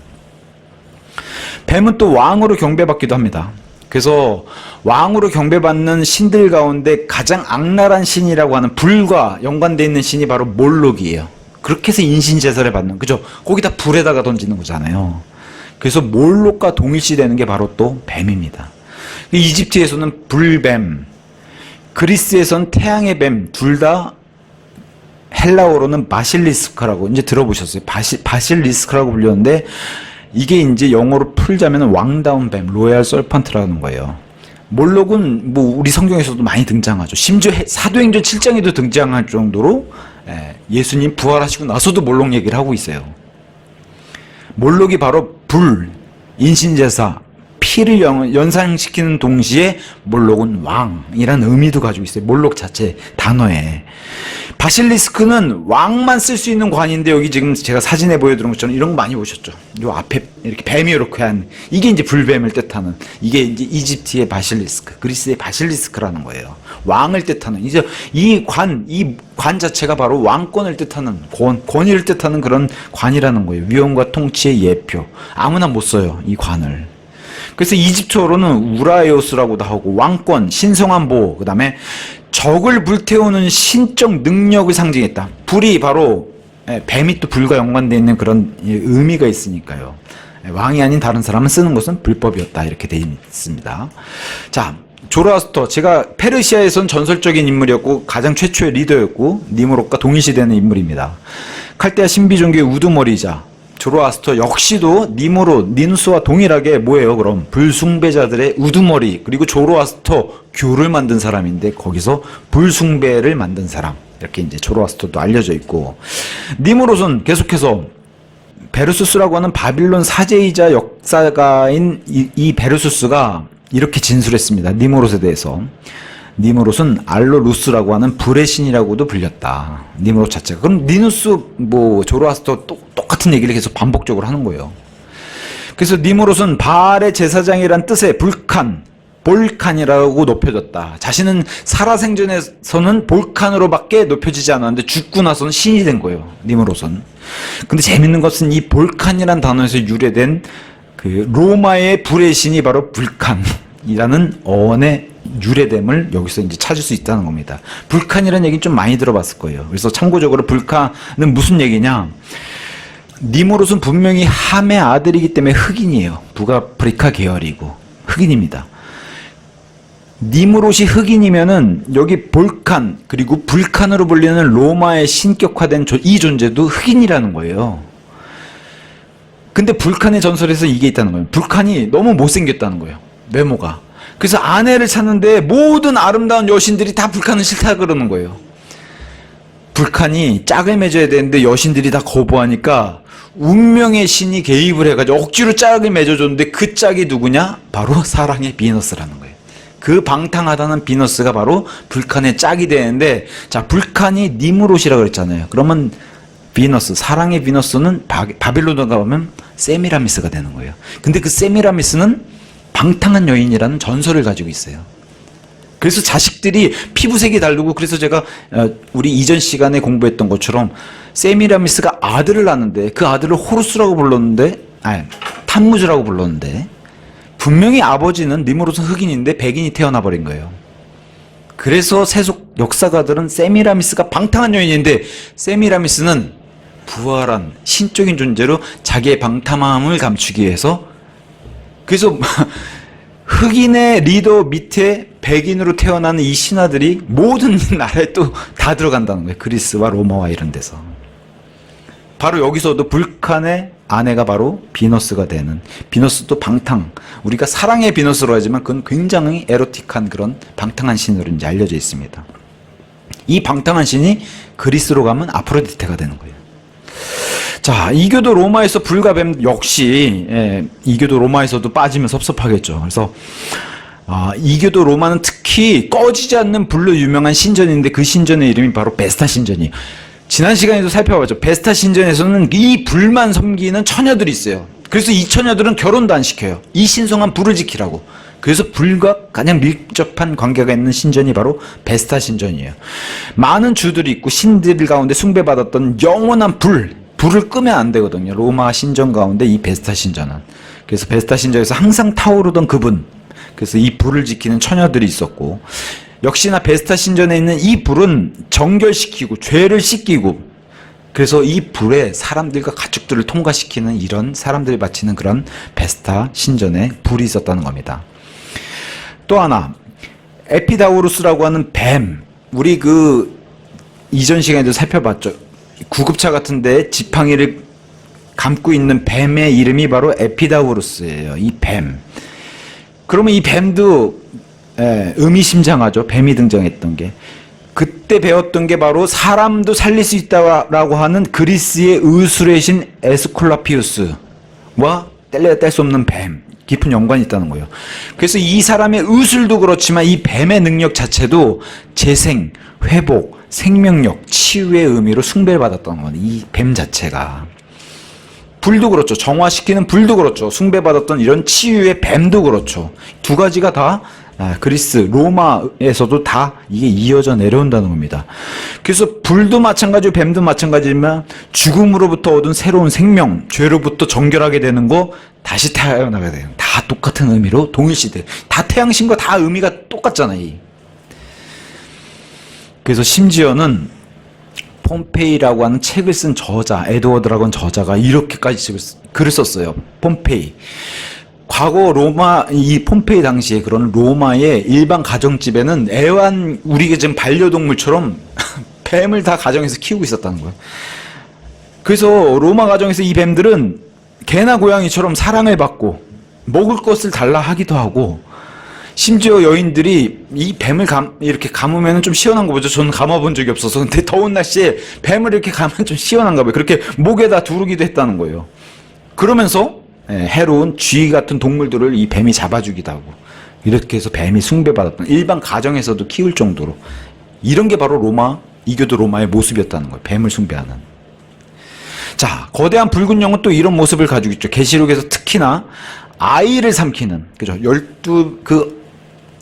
뱀은 또 왕으로 경배받기도 합니다. 그래서 왕으로 경배받는 신들 가운데 가장 악랄한 신이라고 하는, 불과 연관되어 있는 신이 바로 몰록이에요. 그렇게 해서 인신제사를 받는, 그죠? 거기다 불에다가 던지는 거잖아요. 그래서 몰록과 동일시되는 게 바로 또 뱀입니다. 이집트에서는 불뱀, 그리스에서는 태양의 뱀, 둘 다 헬라어로는 바실리스크라고, 이제 들어보셨어요? 바실리스크라고 불렸는데, 이게 이제 영어로 풀자면 왕다운 뱀, 로얄 설펀트라는 거예요. 몰록은 뭐 우리 성경에서도 많이 등장하죠. 심지어 사도행전 7장에도 등장할 정도로 예수님 부활하시고 나서도 몰록 얘기를 하고 있어요. 몰록이 바로 불, 인신제사, 피를 연상시키는 동시에 몰록은 왕이라는 의미도 가지고 있어요. 몰록 자체 단어에. 바실리스크는 왕만 쓸 수 있는 관인데, 여기 지금 제가 사진에 보여드린 것처럼 이런 거 많이 보셨죠? 요 앞에 이렇게 뱀이 이렇게 한, 이게 이제 불뱀을 뜻하는, 이게 이제 이집트의 바실리스크, 그리스의 바실리스크라는 거예요. 왕을 뜻하는, 이제 이 관 자체가 바로 왕권을 뜻하는, 권위를 뜻하는 그런 관이라는 거예요. 위엄과 통치의 예표. 아무나 못 써요, 이 관을. 그래서 이집트어로는 우라에오스라고도 하고, 왕권, 신성한 보호, 그 다음에 적을 불태우는 신적 능력을 상징했다. 불이 바로 뱀이 또 불과 연관되어 있는 그런 의미가 있으니까요. 왕이 아닌 다른 사람은 쓰는 것은 불법이었다, 이렇게 되어 있습니다. 자, 조로아스터, 제가 페르시아에선 전설적인 인물이었고 가장 최초의 리더였고 니무롯과 동일시되는 인물입니다. 칼데아 신비종교의 우두머리이자 조로아스터 역시도 니무롯, 니누스와 동일하게 뭐예요? 그럼 불숭배자들의 우두머리, 그리고 조로아스터 교를 만든 사람인데 거기서 불숭배를 만든 사람, 이렇게 이제 조로아스터도 알려져 있고, 니무롯은 계속해서 베르수스라고 하는 바빌론 사제이자 역사가인 이 베르수스가 이렇게 진술했습니다. 니무롯에 대해서. 니무롯은 알로루스라고 하는 불의 신이라고도 불렸다. 니무롯 자체가. 그럼 니누스, 조로아스터 똑같은 얘기를 계속 반복적으로 하는 거예요. 그래서 니무롯은 바알의 제사장이란 뜻의 볼칸이라고 높여졌다. 자신은 살아생전에서는 볼칸으로밖에 높여지지 않았는데 죽고 나서는 신이 된 거예요, 니무롯은. 근데 재밌는 것은 이 볼칸이란 단어에서 유래된 그 로마의 불의 신이 바로 불칸이라는 어원의 유래됨을 여기서 이제 찾을 수 있다는 겁니다. 불칸이라는 얘기는 좀 많이 들어봤을 거예요. 그래서 참고적으로 불칸은 무슨 얘기냐? 니무롯은 분명히 함의 아들이기 때문에 흑인이에요. 북아프리카 계열이고 흑인입니다. 니무롯이 흑인이면은 여기 볼칸, 그리고 불칸으로 불리는 로마의 신격화된 이 존재도 흑인이라는 거예요. 근데 불칸의 전설에서 이게 있다는 거예요. 불칸이 너무 못생겼다는 거예요, 외모가. 그래서 아내를 찾는데 모든 아름다운 여신들이 다 불칸은 싫다 그러는 거예요. 불칸이 짝을 맺어야 되는데 여신들이 다 거부하니까 운명의 신이 개입을 해가지고 억지로 짝을 맺어줬는데 그 짝이 누구냐? 바로 사랑의 비너스라는 거예요. 그 방탕하다는 비너스가 바로 불칸의 짝이 되는데, 자, 불칸이 니무롯이라고 그랬잖아요. 그러면 비너스, 사랑의 비너스는 바빌론에 가보면 세미라미스가 되는 거예요. 근데 그 세미라미스는 방탕한 여인이라는 전설을 가지고 있어요. 그래서 자식들이 피부색이 다르고, 그래서 제가 우리 이전 시간에 공부했던 것처럼 세미라미스가 아들을 낳는데 그 아들을 호루스라고 불렀는데, 탐무즈라고 불렀는데, 분명히 아버지는 니무롯은 흑인인데 백인이 태어나 버린 거예요. 그래서 세속 역사가들은 세미라미스가 방탕한 여인인데 세미라미스는 부활한 신적인 존재로 자기의 방탕함을 감추기 위해서, 그래서 흑인의 리더 밑에 백인으로 태어나는 이 신하들이 모든 나라에 또 다 들어간다는 거예요. 그리스와 로마와 이런 데서. 바로 여기서도 불칸의 아내가 바로 비너스가 되는, 비너스도 방탕, 우리가 사랑의 비너스로 하지만 그건 굉장히 에로틱한 그런 방탕한 신으로 이제 알려져 있습니다. 이 방탕한 신이 그리스로 가면 아프로디테가 되는 거예요. 자, 이교도 로마에서 불과 뱀 역시, 이교도 로마에서도 빠지면 섭섭하겠죠. 그래서 이교도 로마는 특히 꺼지지 않는 불로 유명한 신전인데 그 신전의 이름이 바로 베스타 신전이에요. 지난 시간에도 살펴봤죠. 베스타 신전에서는 이 불만 섬기는 처녀들이 있어요. 그래서 이 처녀들은 결혼도 안 시켜요. 이 신성한 불을 지키라고. 그래서 불과 가장 밀접한 관계가 있는 신전이 바로 베스타 신전이에요. 많은 주들이 있고 신들 가운데 숭배받았던 영원한 불을 끄면 안 되거든요. 로마 신전 가운데 이 베스타 신전은. 그래서 베스타 신전에서 항상 타오르던 그분, 그래서 이 불을 지키는 처녀들이 있었고, 역시나 베스타 신전에 있는 이 불은 정결시키고 죄를 씻기고, 그래서 이 불에 사람들과 가축들을 통과시키는, 이런 사람들이 바치는 그런 베스타 신전에 불이 있었다는 겁니다. 또 하나, 에피다우루스라고 하는 뱀, 우리 그 이전 시간에도 살펴봤죠. 구급차 같은데 지팡이를 감고 있는 뱀의 이름이 바로 에피다우루스예요. 이 뱀. 그러면 이 뱀도 의미심장하죠. 뱀이 등장했던 게. 그때 배웠던 게 바로 사람도 살릴 수 있다라고 하는 그리스의 의술의 신 에스쿨라피우스와 뗄래야 뗄 수 없는 뱀, 깊은 연관이 있다는 거예요. 그래서 이 사람의 의술도 그렇지만 이 뱀의 능력 자체도 재생, 회복, 생명력, 치유의 의미로 숭배를 받았던 거예요. 이 뱀 자체가. 불도 그렇죠. 정화시키는 불도 그렇죠. 숭배받았던 이런 치유의 뱀도 그렇죠. 두 가지가 다 그리스, 로마에서도 다 이게 이어져 내려온다는 겁니다. 그래서 불도 마찬가지고 뱀도 마찬가지지만 죽음으로부터 얻은 새로운 생명, 죄로부터 정결하게 되는 거, 다시 태어나게 돼요. 다 똑같은 의미로 동일시돼. 다 태양신과 다 의미가 똑같잖아요. 그래서 심지어는 폼페이라고 하는 책을 쓴 저자, 에드워드라고 하는 저자가 이렇게까지 글을 썼어요. 폼페이. 과거 로마, 이 폼페이 당시에 그런 로마의 일반 가정집에는 우리가 지금 반려동물처럼 뱀을 다 가정에서 키우고 있었다는 거예요. 그래서 로마 가정에서 이 뱀들은 개나 고양이처럼 사랑을 받고 먹을 것을 달라 하기도 하고, 심지어 여인들이 이 뱀을 이렇게 감으면 좀 시원한 거 보죠. 저는 감아본 적이 없어서. 근데 더운 날씨에 뱀을 이렇게 감으면 좀 시원한가 봐요. 그렇게 목에다 두르기도 했다는 거예요. 그러면서 해로운 쥐 같은 동물들을 이 뱀이 잡아주기도 하고, 이렇게 해서 뱀이 숭배받았던, 일반 가정에서도 키울 정도로, 이런 게 바로 이교도 로마의 모습이었다는 거예요. 뱀을 숭배하는. 자, 거대한 붉은 영은 또 이런 모습을 가지고 있죠. 계시록에서 특히나 아이를 삼키는, 그죠? 12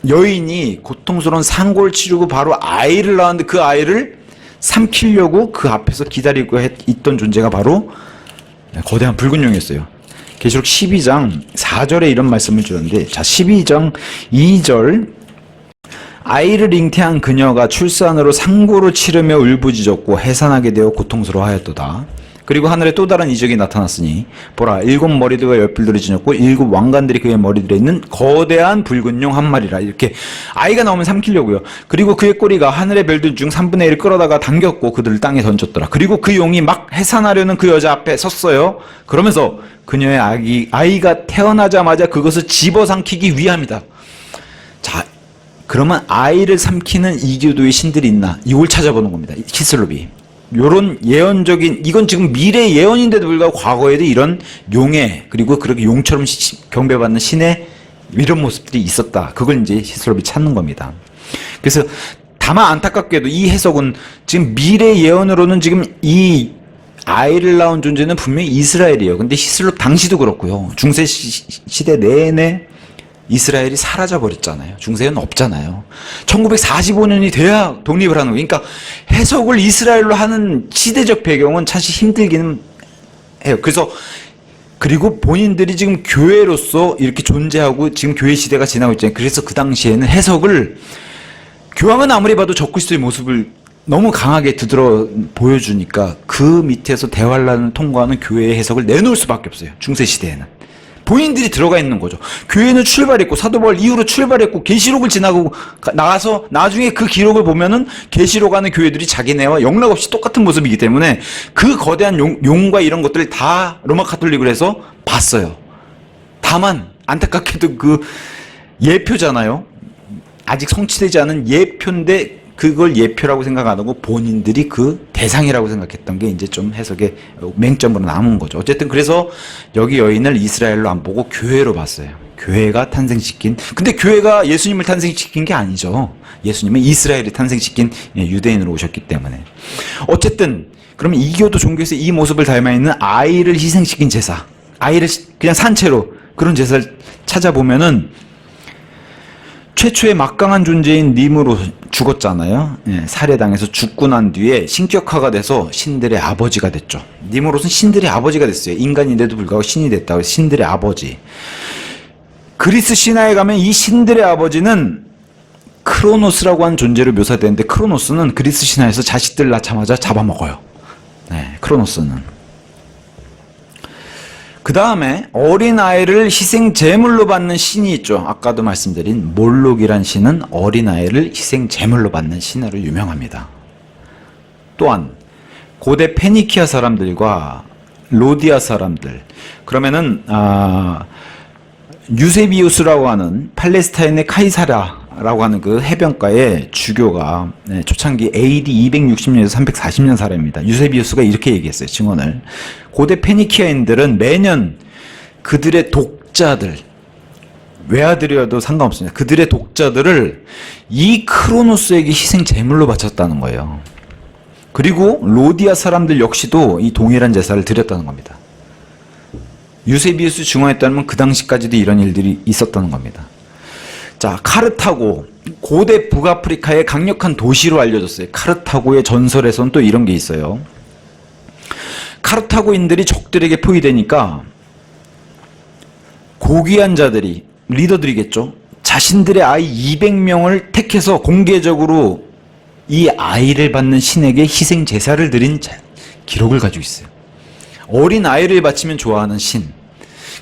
여인이 고통스러운 상고를 치르고 바로 아이를 낳았는데, 그 아이를 삼키려고 그 앞에서 기다리고 있던 존재가 바로 거대한 붉은 용이었어요. 계시록 12장 4절에 이런 말씀을 주는데, 자, 12장 2절, 아이를 잉태한 그녀가 출산으로 상고를 치르며 울부짖었고 해산하게 되어 고통스러워하였도다. 그리고 하늘에 또 다른 이적이 나타났으니 보라, 7 머리들과 열뿔들이 지녔고 7 왕관들이 그의 머리들에 있는 거대한 붉은 용 한 마리라. 이렇게 아이가 나오면 삼키려고요. 그리고 그의 꼬리가 하늘의 별들 중 3분의 1을 끌어다가 당겼고 그들을 땅에 던졌더라. 그리고 그 용이 막 해산하려는 그 여자 앞에 섰어요. 그러면서 그녀의 아이가 태어나자마자 그것을 집어삼키기 위함이다. 자, 그러면 아이를 삼키는 이교도의 신들이 있나? 이걸 찾아보는 겁니다. 히슬롭이. 요런 예언적인, 이건 지금 미래 예언인데도 불구하고 과거에도 이런 용의, 그리고 그렇게 용처럼 경배받는 신의 이런 모습들이 있었다. 그걸 이제 히슬롭이 찾는 겁니다. 그래서 다만 안타깝게도 이 해석은 지금 미래 예언으로는 지금 이 아이를 낳은 존재는 분명히 이스라엘이에요. 근데 히슬롭 당시도 그렇고요. 중세 시대 내내 이스라엘이 사라져 버렸잖아요. 중세는 없잖아요. 1945년이 돼야 독립을 하는 거예요. 그러니까 해석을 이스라엘로 하는 시대적 배경은 사실 힘들기는 해요. 그리고 본인들이 지금 교회로서 이렇게 존재하고 지금 교회 시대가 지나고 있잖아요. 그래서 그 당시에는 해석을, 교황은 아무리 봐도 적그리스도의 모습을 너무 강하게 보여주니까 그 밑에서 대환란을 통과하는 교회의 해석을 내놓을 수밖에 없어요. 중세 시대에는. 본인들이 들어가 있는 거죠. 교회는 출발했고, 사도 바울 이후로 출발했고, 계시록을 지나고 나가서 나중에 그 기록을 보면은 계시록 하는 교회들이 자기네와 영락없이 똑같은 모습이기 때문에 그 거대한 용과 이런 것들을 다 로마 카톨릭을 해서 봤어요. 다만 안타깝게도 그 예표잖아요. 아직 성취되지 않은 예표인데 그걸 예표라고 생각 안 하고 본인들이 그 대상이라고 생각했던 게 이제 좀 해석의 맹점으로 남은 거죠. 어쨌든 그래서 여기 여인을 이스라엘로 안 보고 교회로 봤어요. 교회가 탄생시킨, 근데 교회가 예수님을 탄생시킨 게 아니죠. 예수님은 이스라엘이 탄생시킨 유대인으로 오셨기 때문에. 어쨌든 그러면 이교도 종교에서 이 모습을 닮아 있는 아이를 희생시킨 제사, 아이를 그냥 산채로 그런 제사를 찾아보면은 최초의 막강한 존재인 님으로 죽었잖아요. 살해당해서 죽고 난 뒤에 신격화가 돼서 신들의 아버지가 됐죠. 님으로서는 신들의 아버지가 됐어요. 인간인데도 불구하고 신이 됐다고 해서 신들의 아버지. 그리스 신화에 가면 이 신들의 아버지는 크로노스라고 하는 존재로 묘사되는데, 크로노스는 그리스 신화에서 자식들 낳자마자 잡아먹어요. 크로노스는. 그 다음에 어린아이를 희생 제물로 받는 신이 있죠. 아까도 말씀드린 몰록이란 신은 어린아이를 희생 제물로 받는 신으로 유명합니다. 또한 고대 페니키아 사람들과 로디아 사람들, 그러면은 유세비우스라고 하는 팔레스타인의 카이사라라고 하는 그 해변가의 주교가 초창기 AD 260년에서 340년 사람입니다. 유세비우스가 이렇게 얘기했어요. 증언을. 고대 페니키아인들은 매년 그들의 독자들, 외아들이어도 상관없습니다. 그들의 독자들을 이 크로노스에게 희생 제물로 바쳤다는 거예요. 그리고 로디아 사람들 역시도 이 동일한 제사를 드렸다는 겁니다. 유세비우스 증언에 따르면 그 당시까지도 이런 일들이 있었다는 겁니다. 자, 카르타고. 고대 북아프리카의 강력한 도시로 알려졌어요. 카르타고의 전설에서는 또 이런 게 있어요. 카르타고인들이 적들에게 포위되니까 고귀한 자들이, 리더들이겠죠, 자신들의 아이 200명을 택해서 공개적으로 이 아이를 받는 신에게 희생 제사를 드린 기록을 가지고 있어요. 어린 아이를 바치면 좋아하는 신.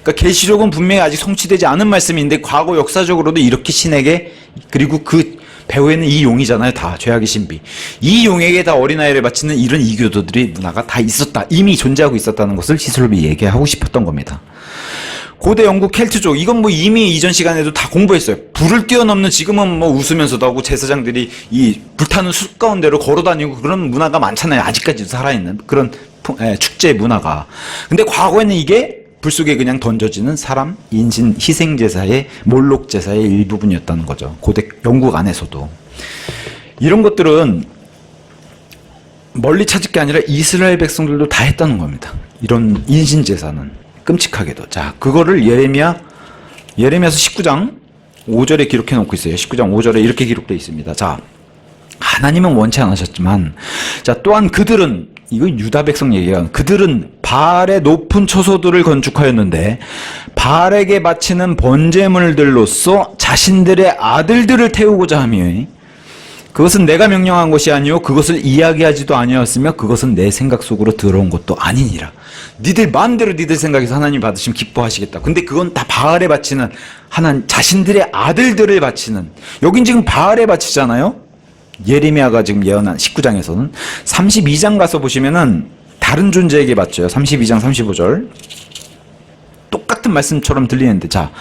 그러니까 계시록은 분명히 아직 성취되지 않은 말씀인데 과거 역사적으로도 이렇게 신에게, 그리고 그 배후에는 이 용이잖아요. 다 죄악의 신비. 이 용에게 다 어린아이를 바치는 이런 이교도들의 문화가 다 있었다. 이미 존재하고 있었다는 것을 히슬롭이 얘기하고 싶었던 겁니다. 고대 영국 켈트족, 이건 뭐 이미 이전 시간에도 다 공부했어요. 불을 뛰어넘는, 지금은 뭐 웃으면서도 하고 제사장들이 이 불타는 숲 가운데로 걸어다니고 그런 문화가 많잖아요. 아직까지도 살아있는 그런 축제 문화가. 근데 과거에는 이게 불 속에 그냥 던져지는 사람, 인신, 희생제사의, 몰록제사의 일부분이었다는 거죠. 고대 영국 안에서도. 이런 것들은 멀리 찾을 게 아니라 이스라엘 백성들도 다 했다는 겁니다. 이런 인신제사는. 끔찍하게도. 자, 그거를 예레미야서 19장 5절에 기록해 놓고 있어요. 19장 5절에 이렇게 기록되어 있습니다. 자, 하나님은 원치 않으셨지만, 자, 또한 그들은, 이거 유다 백성 얘기가, 그들은 바알의 높은 처소들을 건축하였는데 바알에게 바치는 번제물들로서 자신들의 아들들을 태우고자 하며, 그것은 내가 명령한 것이 아니요 그것을 이야기하지도 아니었으며 그것은 내 생각 속으로 들어온 것도 아니니라. 니들 마음대로 니들 생각에서 하나님 받으시면 기뻐하시겠다. 근데 그건 다 바알에 바치는, 하나님 자신들의 아들들을 바치는, 여긴 지금 바알에 바치잖아요. 예레미야가 지금 예언한 19장에서는 32장 가서 보시면은 다른 존재에게 바쳐요. 32장 35절 똑같은 말씀처럼 들리는데, 자,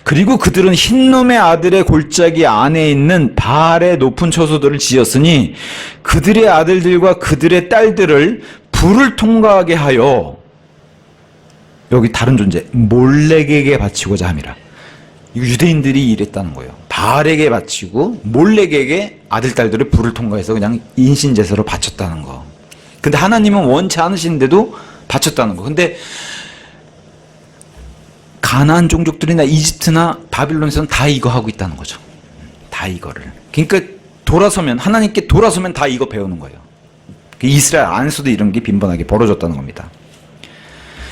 그리고 그들은 흰놈의 아들의 골짜기 안에 있는 바알의 높은 처소들을 지었으니 그들의 아들들과 그들의 딸들을 불을 통과하게 하여, 여기 다른 존재 몰렉에게 바치고자 함이라. 이거 유대인들이 이랬다는 거예요. 바알에게 바치고 몰렉에게 아들 딸들을 불을 통과해서 그냥 인신제사로 바쳤다는 거. 근데 하나님은 원치 않으시는데도 바쳤다는 거. 근데 가나안 종족들이나 이집트나 바빌론에서는 다 이거 하고 있다는 거죠. 다 이거를. 그러니까 돌아서면, 하나님께 돌아서면 다 이거 배우는 거예요. 이스라엘 안에서도 이런 게 빈번하게 벌어졌다는 겁니다.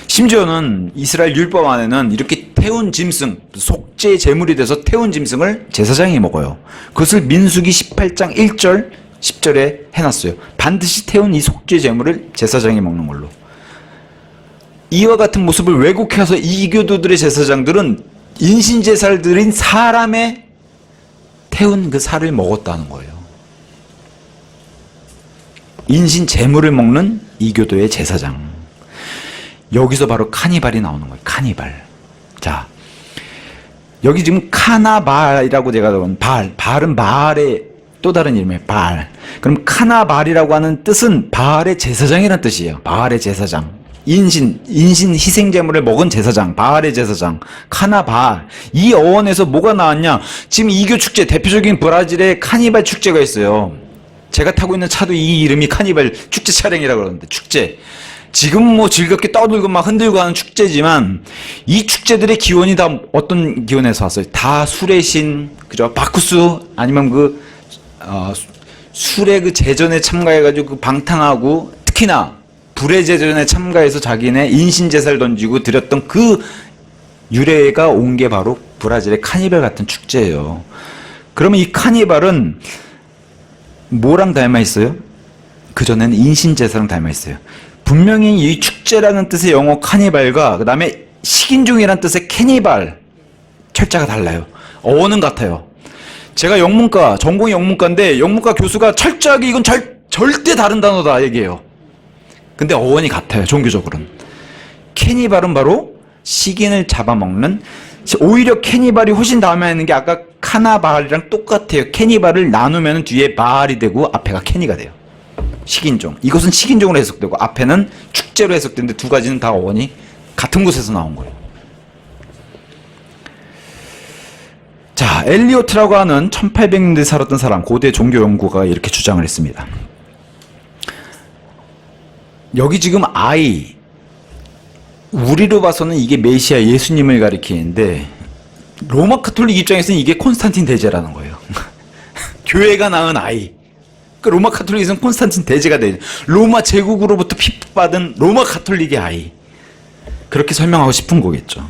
심지어는 이스라엘 율법 안에는 이렇게 태운 짐승, 속죄 제물이 돼서 태운 짐승을 제사장이 먹어요. 그것을 민수기 18장 1절 10절에 해놨어요. 반드시 태운 이 속죄 제물을 제사장이 먹는 걸로. 이와 같은 모습을 왜곡해서 이교도들의 제사장들은 인신제사를 드린 사람의 태운 그 살을 먹었다는 거예요. 인신 제물을 먹는 이교도의 제사장. 여기서 바로 카니발이 나오는 거예요. 카니발. 자, 여기 지금 카나발이라고 제가 나온 바알은 바알의 또 다른 이름이에요. 바알. 그럼 카나발이라고 하는 뜻은 바알의 제사장이라는 뜻이에요. 바알의 제사장. 인신 희생제물을 먹은 제사장, 바알의 제사장, 카나발. 이 어원에서 뭐가 나왔냐? 지금 이교 축제, 대표적인 브라질의 카니발 축제가 있어요. 제가 타고 있는 차도 이 이름이 카니발 축제 차량이라고 그러는데, 축제. 지금 뭐 즐겁게 떠들고 막 흔들고 하는 축제지만 이 축제들의 기원이 다 어떤 기원에서 왔어요? 다 술의 신, 그죠? 바쿠스, 아니면 술의 그 제전에 참가해가지고 그 방탕하고, 특히나 불의 제전에 참가해서 자기네 인신제사를 던지고 드렸던 그 유래가 온 게 바로 브라질의 카니발 같은 축제예요. 그러면 이 카니발은 뭐랑 닮아 있어요? 그전에는 인신제사랑 닮아 있어요. 분명히 이 축제라는 뜻의 영어 카니발과 그 다음에 식인종이라는 뜻의 캐니발, 철자가 달라요. 어원은 같아요. 제가 영문과, 전공이 영문과인데 영문과 교수가 철저하게 이건 절대 다른 단어다 얘기해요. 근데 어원이 같아요. 종교적으로는. 캐니발은 바로 식인을 잡아먹는, 오히려 캐니발이 훨씬 다음에 있는 게 아까 카나발이랑 똑같아요. 캐니발을 나누면 뒤에 바알이 되고 앞에가 캐니가 돼요. 식인종. 이것은 식인종으로 해석되고 앞에는 축제로 해석되는데 두 가지는 다 어원이 같은 곳에서 나온 거예요. 자, 엘리오트라고 하는 1800년대에 살았던 사람, 고대 종교 연구가가 이렇게 주장을 했습니다. 여기 지금 우리로 봐서는 이게 메시아 예수님을 가리키는데 로마 카톨릭 입장에서는 이게 콘스탄틴 대제라는 거예요. 교회가 낳은 아이. 그 로마 카톨릭에서는 콘스탄틴 대제가 돼. 로마 제국으로부터 핍박받은 로마 카톨릭의 아이. 그렇게 설명하고 싶은 거겠죠.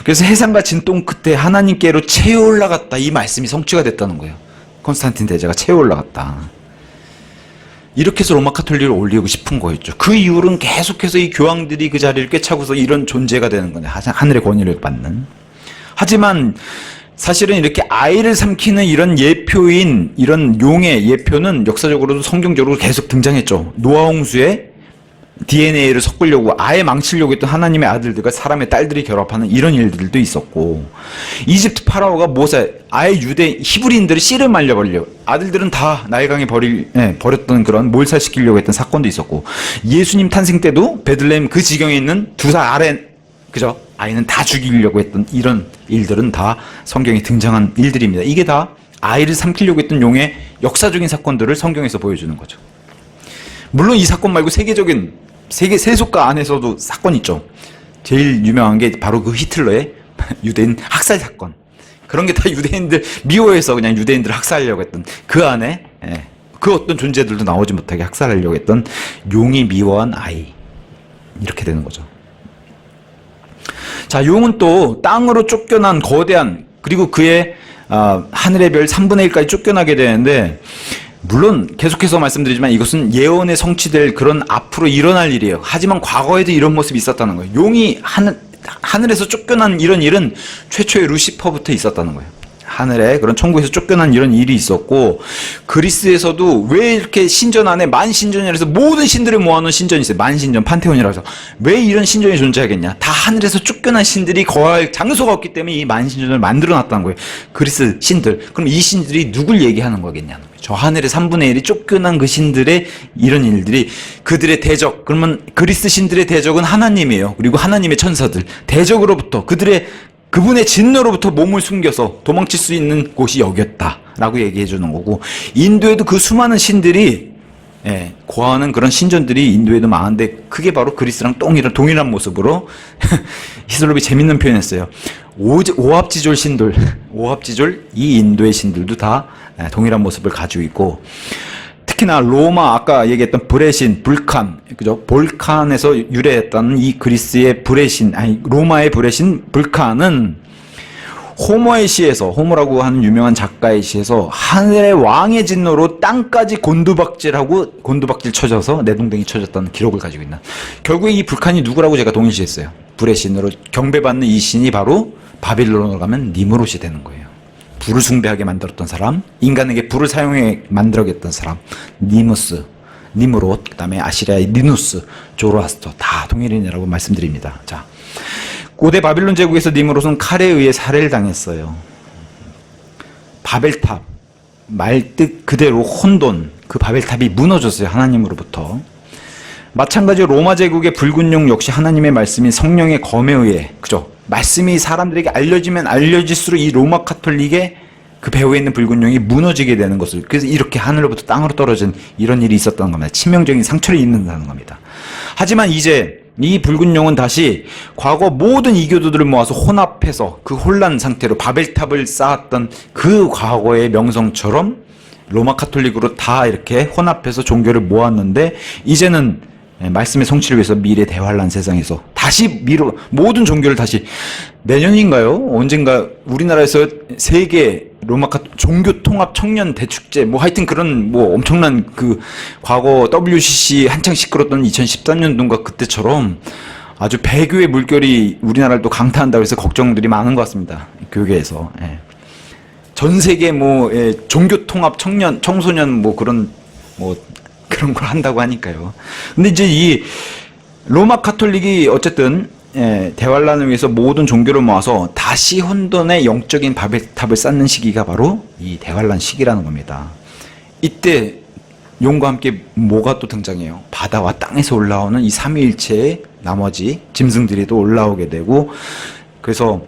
그래서 해상과 진동 끝에 하나님께로 채워 올라갔다. 이 말씀이 성취가 됐다는 거예요. 콘스탄틴 대제가 채워 올라갔다. 이렇게 해서 로마 카톨릭을 올리고 싶은 거였죠. 그 이후로는 계속해서 이 교황들이 그 자리를 꿰차고서 이런 존재가 되는 거네. 하늘의 권위를 받는. 하지만 사실은 이렇게 아이를 삼키는 이런 예표인, 이런 용의 예표는 역사적으로도 성경적으로 계속 등장했죠. 노아 홍수에 DNA를 섞으려고 아예 망치려고 했던 하나님의 아들들과 사람의 딸들이 결합하는 이런 일들도 있었고, 이집트 파라오가 모세, 아예 유대 히브리인들을 씨를 말려버리려고, 아들들은 다 나일강에 버렸던 그런 몰살시키려고 했던 사건도 있었고, 예수님 탄생 때도 베들레헴 그 지경에 있는 두 살 아래, 그죠? 아이는 다 죽이려고 했던 이런 일들은 다 성경에 등장한 일들입니다. 이게 다 아이를 삼키려고 했던 용의 역사적인 사건들을 성경에서 보여주는 거죠. 물론 이 사건 말고 세계적인 세계 세속가 안에서도 사건이 있죠. 제일 유명한 게 바로 그 히틀러의 유대인 학살 사건. 그런 게 다 유대인들 미워해서 그냥 유대인들을 학살하려고 했던 그 안에 그 어떤 존재들도 나오지 못하게 학살하려고 했던 용이 미워한 아이. 이렇게 되는 거죠. 자, 용은 또 땅으로 쫓겨난 거대한, 그리고 그의 하늘의 별 3분의 1까지 쫓겨나게 되는데, 물론 계속해서 말씀드리지만 이것은 예언에 성취될 그런 앞으로 일어날 일이에요. 하지만 과거에도 이런 모습이 있었다는 거예요. 용이 하늘에서 쫓겨난 이런 일은 최초의 루시퍼부터 있었다는 거예요. 하늘에 그런 천국에서 쫓겨난 이런 일이 있었고, 그리스에서도 왜 이렇게 신전 안에 만신전이라 해서 모든 신들을 모아놓은 신전이 있어요. 만신전, 판테온이라서. 왜 이런 신전이 존재하겠냐? 다 하늘에서 쫓겨난 신들이 거할 장소가 없기 때문에 이 만신전을 만들어 놨다는 거예요. 그리스 신들. 그럼 이 신들이 누굴 얘기하는 거겠냐는 거예요. 저 하늘의 3분의 1이 쫓겨난 그 신들의 이런 일들이, 그들의 대적, 그러면 그리스 신들의 대적은 하나님이에요. 그리고 하나님의 천사들. 대적으로부터 그분의 진노로부터 몸을 숨겨서 도망칠 수 있는 곳이 여기였다라고 얘기해 주는 거고, 인도에도 그 수많은 신들이 고하는 그런 신전들이 인도에도 많은데, 그게 바로 그리스랑 동일한 모습으로 히슬롭이 재밌는 표현했어요. 오합지졸 신들, 오합지졸 이 인도의 신들도 다 동일한 모습을 가지고 있고, 특히나 로마, 아까 얘기했던 불의 신, 불칸, 그죠? 볼칸에서 유래했다는 이 그리스의 불의 신, 로마의 불의 신, 불칸은 호모의 시에서, 호모라고 하는 유명한 작가의 시에서 하늘의 왕의 진노로 땅까지 곤두박질 쳐져서 내동댕이 쳐졌다는 기록을 가지고 있는. 결국에 이 불칸이 누구라고 제가 동일시했어요. 불의 신으로 경배받는 이 신이 바로 바빌론으로 가면 니무롯이 되는 거예요. 불을 숭배하게 만들었던 사람, 인간에게 불을 사용해 만들어겠던 사람, 니무롯, 그 다음에 아시리아의 니누스, 조로아스터, 다 동일인이라고 말씀드립니다. 자, 고대 바빌론 제국에서 니무롯은 칼에 의해 살해를 당했어요. 바벨탑, 말뜻 그대로 혼돈, 그 바벨탑이 무너졌어요. 하나님으로부터. 마찬가지로 로마 제국의 붉은 용 역시 하나님의 말씀인 성령의 검에 의해, 그죠? 말씀이 사람들에게 알려지면 알려질수록 이 로마 카톨릭의 그 배후에 있는 붉은 용이 무너지게 되는 것을, 그래서 이렇게 하늘로부터 땅으로 떨어진 이런 일이 있었다는 겁니다. 치명적인 상처를 입는다는 겁니다. 하지만 이제 이 붉은 용은 다시 과거 모든 이교도들을 모아서 혼합해서 그 혼란 상태로 바벨탑을 쌓았던 그 과거의 명성처럼 로마 카톨릭으로 다 이렇게 혼합해서 종교를 모았는데, 이제는 말씀의 성취를 위해서 미래 대환란 세상에서 다시 모든 종교를 다시, 내년인가요? 언젠가 우리나라에서 세계 로마 종교 통합 청년 대축제, 뭐 하여튼 그런 뭐 엄청난 그 과거 WCC 한창 시끄럽던 2013년도인가 그때처럼 아주 배교의 물결이 우리나라를 또 강타한다고 해서 걱정들이 많은 것 같습니다. 교계에서. 전 세계 종교 통합 청소년 뭐 그런 걸 한다고 하니까요. 근데 이제 이 로마 카톨릭이 어쨌든 대환란을 위해서 모든 종교를 모아서 다시 혼돈의 영적인 바벨탑을 쌓는 시기가 바로 이 대환란 시기라는 겁니다. 이때 용과 함께 뭐가 또 등장해요? 바다와 땅에서 올라오는 이 삼위일체의 나머지 짐승들이 또 올라오게 되고, 그래서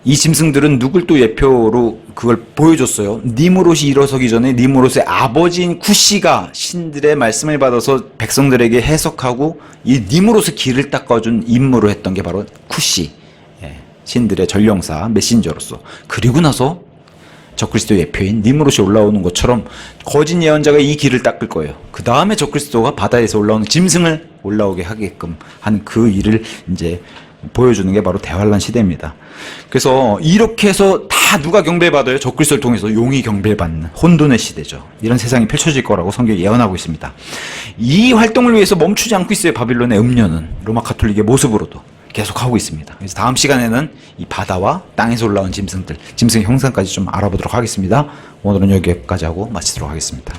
이 짐승들은 누굴 또 예표로 그걸 보여줬어요. 니무롯이 일어서기 전에 니무롯의 아버지인 쿠시가 신들의 말씀을 받아서 백성들에게 해석하고 이 니무롯의 길을 닦아준 임무로 했던 게 바로 쿠시. 신들의 전령사 메신저로서, 그리고 나서 적그리스도의 예표인 니무롯이 올라오는 것처럼 거짓 예언자가 이 길을 닦을 거예요. 그 다음에 적그리스도가 바다에서 올라오는 짐승을 올라오게 하게끔 하는 그 일을 이제 보여주는 게 바로 대환란 시대입니다. 그래서 이렇게 해서 다 누가 경배받아요? 적그리스도를 통해서 용이 경배받는 혼돈의 시대죠. 이런 세상이 펼쳐질 거라고 성경이 예언하고 있습니다. 이 활동을 위해서 멈추지 않고 있어요. 바빌론의 음료는 로마 가톨릭의 모습으로도 계속하고 있습니다. 그래서 다음 시간에는 이 바다와 땅에서 올라온 짐승들, 짐승의 형상까지 좀 알아보도록 하겠습니다. 오늘은 여기까지 하고 마치도록 하겠습니다.